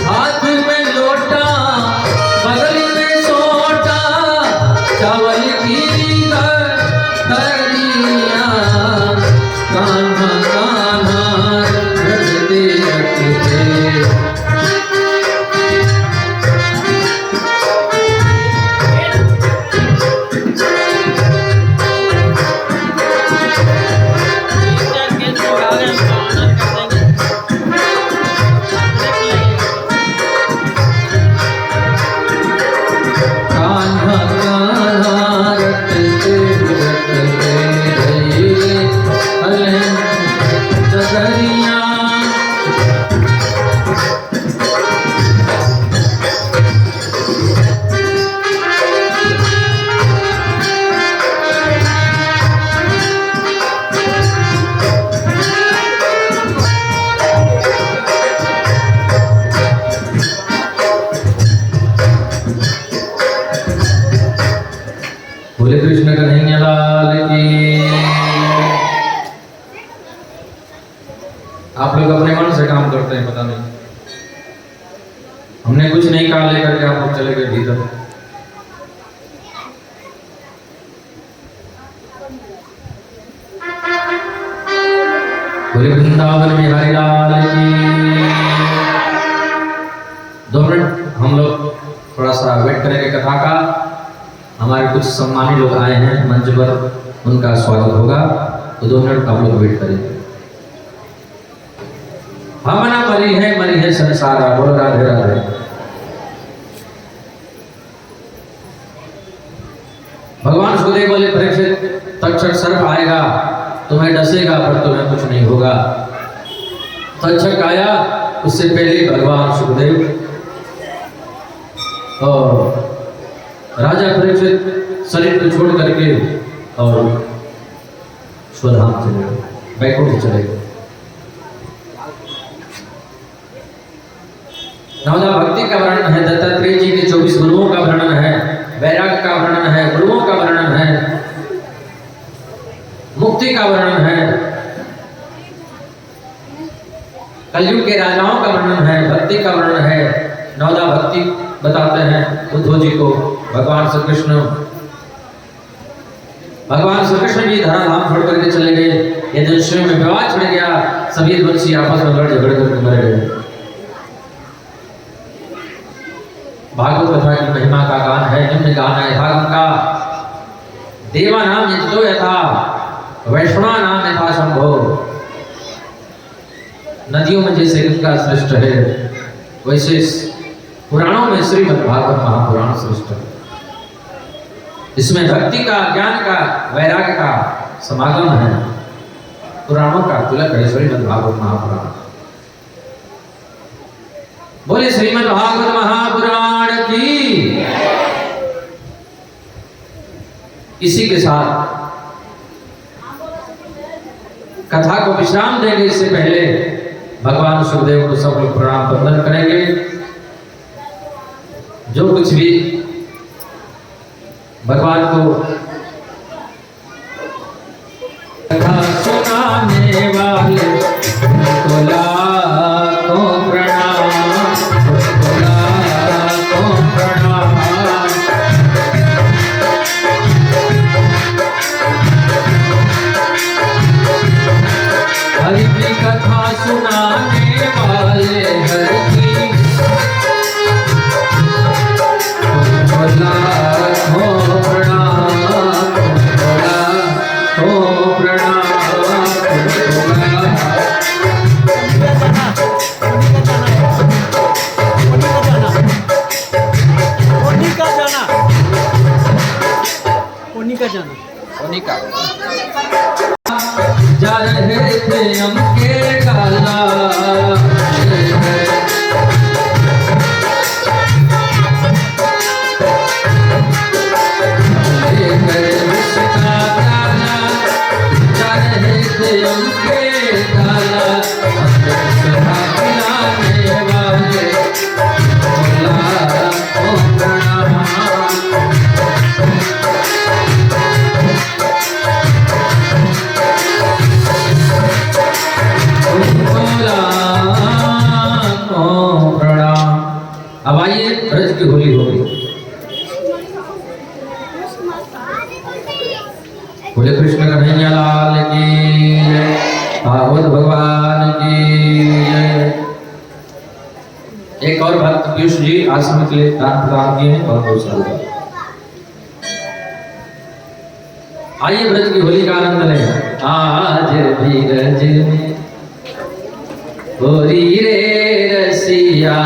हाथ में लोटा बगल में सोटा, चावल की कटरिया कान्हा कान्हा रटते रटते। कान्हा कान्हा रटते रटते रही डगरिया। बोले कृष्ण कन्हैया लाल की। आप लोग अपने मन से काम करते हैं, पता नहीं, हमने कुछ नहीं कहा लेकर के आप लोग चले गए भीतर। बोले वृंदावन बिहारी लाल की। 2 मिनट हम लोग थोड़ा सा वेट करेंगे कथा का। हमारे कुछ सम्मानित लोग आए हैं मंच पर, उनका स्वागत होगा, तो 2 मिनट हम लोग वेट करेंगे। हमना मरी है संसारा। बोलो राधे राधे। भगवान सुखदेव बोले परीक्षित, तक्षक सर्प आएगा, तुम्हें डसेगा पर तुम्हें कुछ नहीं होगा। तक्षक आया, उससे पहले भगवान सुखदेव और राजा परीक्षित शरीर को छोड़ करके और स्वधाम चले गए, बैकुंठ चले गए। नवदा भक्ति का वर्णन है, दत्तात्रेय जी के 24 गुरुओं का वर्णन है। वैराग्य का वर्णन है, गुरुओं का वर्णन है, मुक्ति का वर्णन है, कलयुग के राजाओं का वर्णन है, भक्ति का वर्णन है। नवदा भक्ति बताते हैं उद्धव जी को भगवान श्री कृष्ण। भगवान श्री कृष्ण जी धराधाम छोड़ करके चले गए। ये दृश्यों में विवाद छिड़ गया, सभी वंशी आपस में लड़ झगड़ करके मर गए। भागवत कथा की महिमा का गान है, निम्न गान है भागम का। देवा नाम यजतो यथा वैष्णवा नाम यथा शंभो। नदियों में जैसे गंगा श्रेष्ठ है, वैसे पुराणों में श्रीमद् भागवत महापुराण श्रेष्ठ है। इसमें भक्ति का, ज्ञान का, वैराग्य का समागम है। पुराणों का तिलक है श्रीमद् भागवत महापुराण। बोले श्रीमद् भागवत महापुराण की। इसी के साथ कथा को विश्राम देंगे। इससे पहले भगवान सुखदेव को सब लोग प्रणाम वंदन करेंगे। जो कुछ भी भगवान को कथा सुनाने वाले को लाखों प्रणाम, को लाखों प्रणाम। हरि की कथा सुनाने वाले हरि की लाखों प्रणाम, लाखों प्रणाम। उन्हीं का जा रहे थे हम के काला, जा रहे थे हम के काला, खिलाने वाले लाखों प्रणाम। अब आइए ब्रज की होली होगी। बोले कृष्ण कन्हैया लाल की जय, भागवत भगवान की जय। एक और भक्त पीयूष जी आश्रम के लिए दान प्रदान किए हैं, बहुत बहुत साल। आइए ब्रज की होली का आनंद लें। आज भी ब्रज में होली रे रसिया,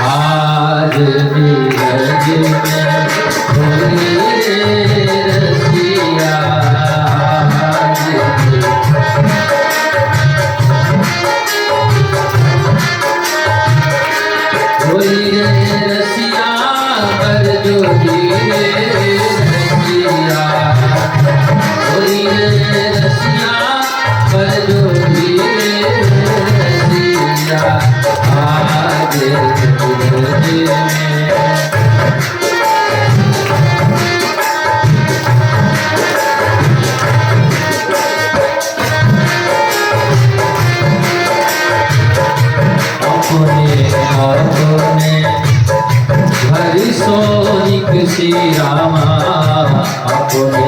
आज भी ब्रज में होली रे रसिया, होली रे रसिया कर जोगी रे रसिया, होली रे रसिया कर जोगी रे रसिया। आज ब्रज में अपने हरि सोनिक श्री रामा, अपने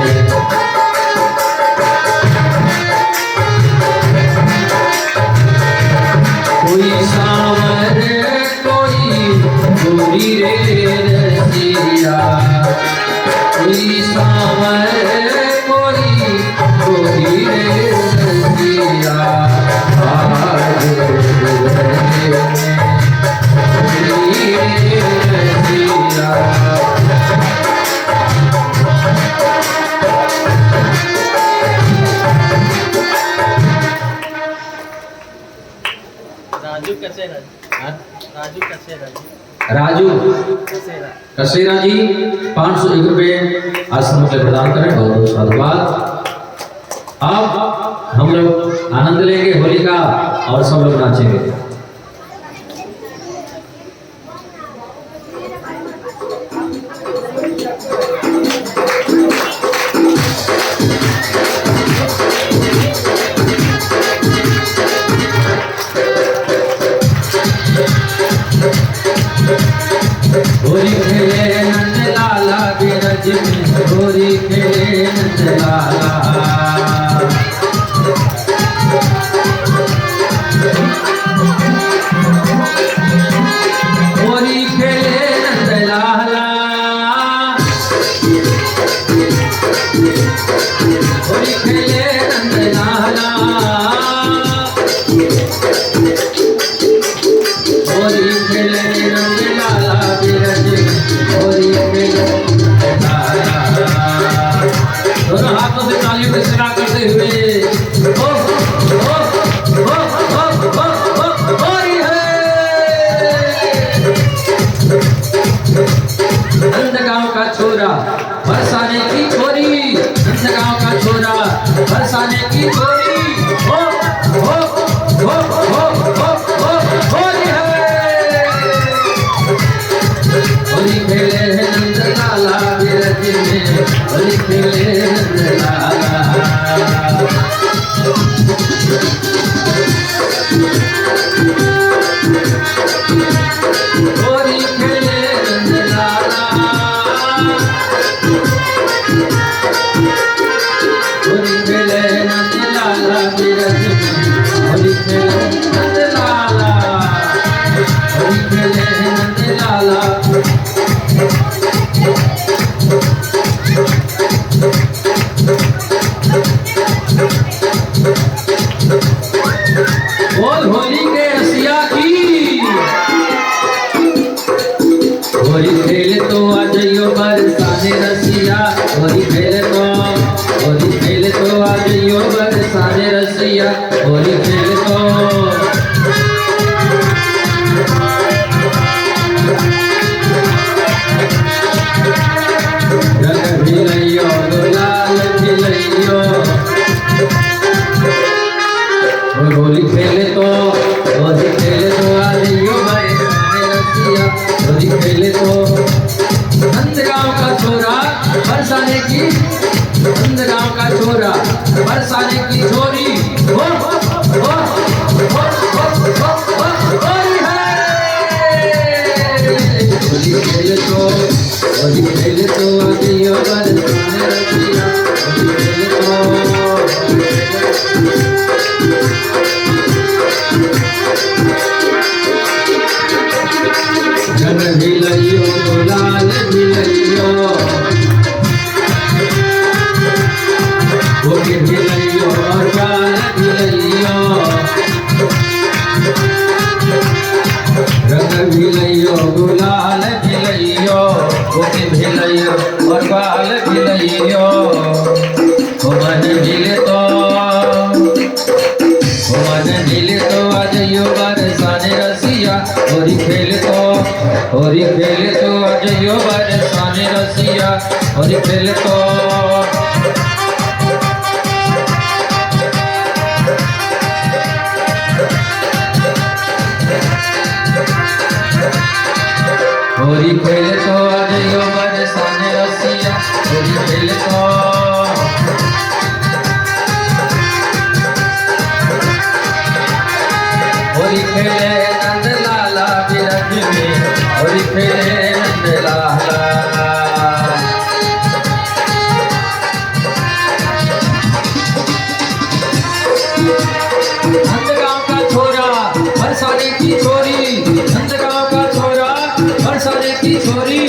कोई सावर कोई गोरी रे रसिया, कोई सावर कोई गोरी रे रसिया। आज राजू कैसे राजू कैसे राजू कसेरा जी 501 रुपये आश्रम के प्रदान करें, बहुत बहुत साधुवाद। अब हम लोग आनंद लेंगे होली का और सब लोग नाचेंगे। होरी खेले नंद लाला बिरज में, होरी खेले नंद लाला। होरी खेले नंद लाला, होरी खेले नंद लाला। होरी खेले नंद लाला बिरज में, होरी खेले नंद लाला। दोनों हाथों से तालियों की सराह करते हुए हो हो हो हो हो हो होरी है। नंदगांव का छोरा बरसाने की छोरी, नंदगांव का छोरा बरसाने की छोरी। हो हो हो हो हो हो होरी है। होली खेले नंद लाला बिरज में, होली खेले नंद लाला। होली खेले नंद लाला, होली खेले नंद लाला बिरज में, होली खेले नंद लाला, होली खेले नंद लाला। बोल होली के रसिया की। होली खेले तो आ जाइयो बरसाने रसिया, होली खेले तो, होली खेले तो आ जाइयो बरसाने रसिया, होली खेले तो। रंग भिलैयो गुलाल भिलैयो, होली खेले तो, होली खेले तो आ जाइयो बरसाने रसिया, होली खेले तो। नंदगांव का छोरा बरसाने की, नंदगांव का छोरा बरसाने की छोरी। हो हो हो हो हो हो होली है। होली खेले तो, होली खेले तो आ जाइयो बरसाने रसिया, होली खेले तो। जन भिलैयो गुलाल भिलैयो, होली भिलैयो और गाल भिलैयो। रंग भिलैयो गुलाल भिलैयो, होली भिलैयो और गाल भिलैयो। हो मन भिले तो, हो मन भिले तो आ जाइयो बरसाने रसिया, होली खेले तो, होली खेले तो आ जाइयो बरसाने रसिया, होली खेले तो। होली खेले तो आ जाइयो बरसाने रसिया, होली खेले तो। होली खेले नंद लाला बिरज में, होली खेले नंद लाला। नंदगांव का छोरा बरसाने की छोरी, नंदगांव का छोरा बरसाने की छोरी।